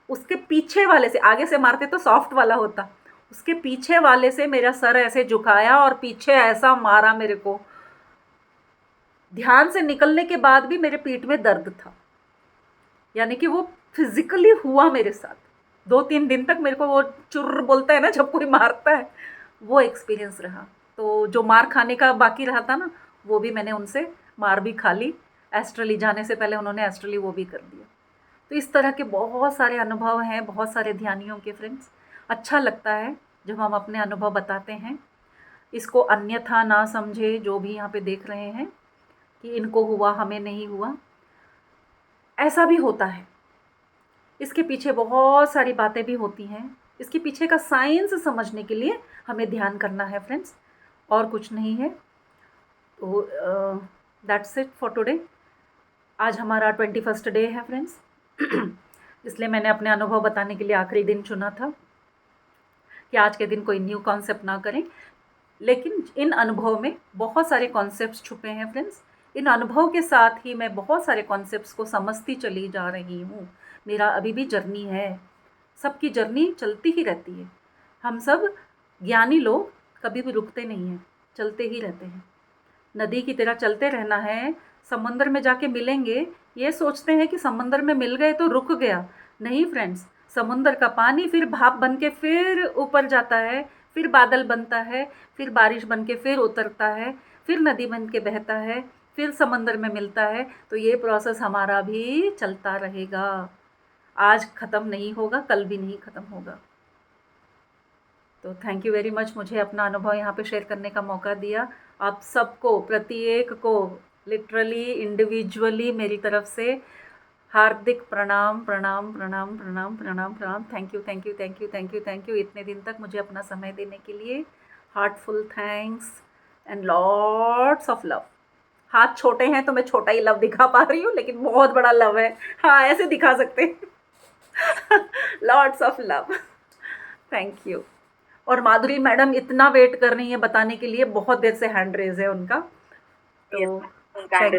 उसके पीछे वाले से, आगे से मारते तो सॉफ्ट वाला होता, उसके पीछे वाले से मेरा सर ऐसे झुकाया और पीछे ऐसा मारा मेरे को। ध्यान से निकलने के बाद भी मेरे पीठ में दर्द था, यानी कि वो फिजिकली हुआ मेरे साथ। 2-3 दिन तक मेरे को वो चुर्र बोलता है ना जब कोई मारता है, वो एक्सपीरियंस रहा। तो जो मार खाने का बाकी रहा था ना, वो भी मैंने उनसे मार भी खा ली। एस्ट्रली जाने से पहले उन्होंने एस्ट्रली वो भी कर दिया। तो इस तरह के बहुत सारे अनुभव हैं, बहुत सारे ध्यानियों के फ्रेंड्स। अच्छा लगता है जब हम अपने अनुभव बताते हैं। इसको अन्यथा ना समझे जो भी यहाँ पे देख रहे हैं कि इनको हुआ हमें नहीं हुआ, ऐसा भी होता है। इसके पीछे बहुत सारी बातें भी होती हैं। इसके पीछे का साइंस समझने के लिए हमें ध्यान करना है फ्रेंड्स, और कुछ नहीं है। तो दैट्स इट फॉर टुडे। आज हमारा 21st डे है फ्रेंड्स इसलिए मैंने अपने अनुभव बताने के लिए आखिरी दिन चुना था कि आज के दिन कोई न्यू कॉन्सेप्ट ना करें। लेकिन इन अनुभव में बहुत सारे कॉन्सेप्ट्स छुपे हैं फ्रेंड्स। इन अनुभव के साथ ही मैं बहुत सारे कॉन्सेप्ट्स को समझती चली जा रही हूँ। मेरा अभी भी जर्नी है, सबकी जर्नी चलती ही रहती है। हम सब ज्ञानी लोग कभी भी रुकते नहीं हैं, चलते ही रहते हैं। नदी की तरह चलते रहना है। समंदर में जाके मिलेंगे, ये सोचते हैं कि समंदर में मिल गए तो रुक गया। नहीं फ्रेंड्स, समुंदर का पानी फिर भाप बन के फिर ऊपर जाता है, फिर बादल बनता है, फिर बारिश बन के फिर उतरता है, फिर नदी बन के बहता है, फिर समंदर में मिलता है। तो ये प्रोसेस हमारा भी चलता रहेगा। आज ख़त्म नहीं होगा, कल भी नहीं ख़त्म होगा। तो थैंक यू वेरी मच, मुझे अपना अनुभव यहाँ पे शेयर करने का मौका दिया। आप सबको, प्रत्येक को लिटरली इंडिविजुअली मेरी तरफ से हार्दिक प्रणाम प्रणाम प्रणाम प्रणाम प्रणाम प्रणाम। Thank you thank you thank you thank you thank you इतने दिन तक मुझे अपना समय देने के लिए। Heartful thanks and lots of love. हाथ छोटे हैं तो मैं छोटा ही लव दिखा पा रही हूँ, लेकिन बहुत बड़ा लव है। हाँ, ऐसे दिखा सकते हैं lots of love. Thank you. और माधुरी मैडम इतना वेट कर रही हैं बताने के लिए, बहुत देर से हैंड रेज है उनका। तो उनका थैंक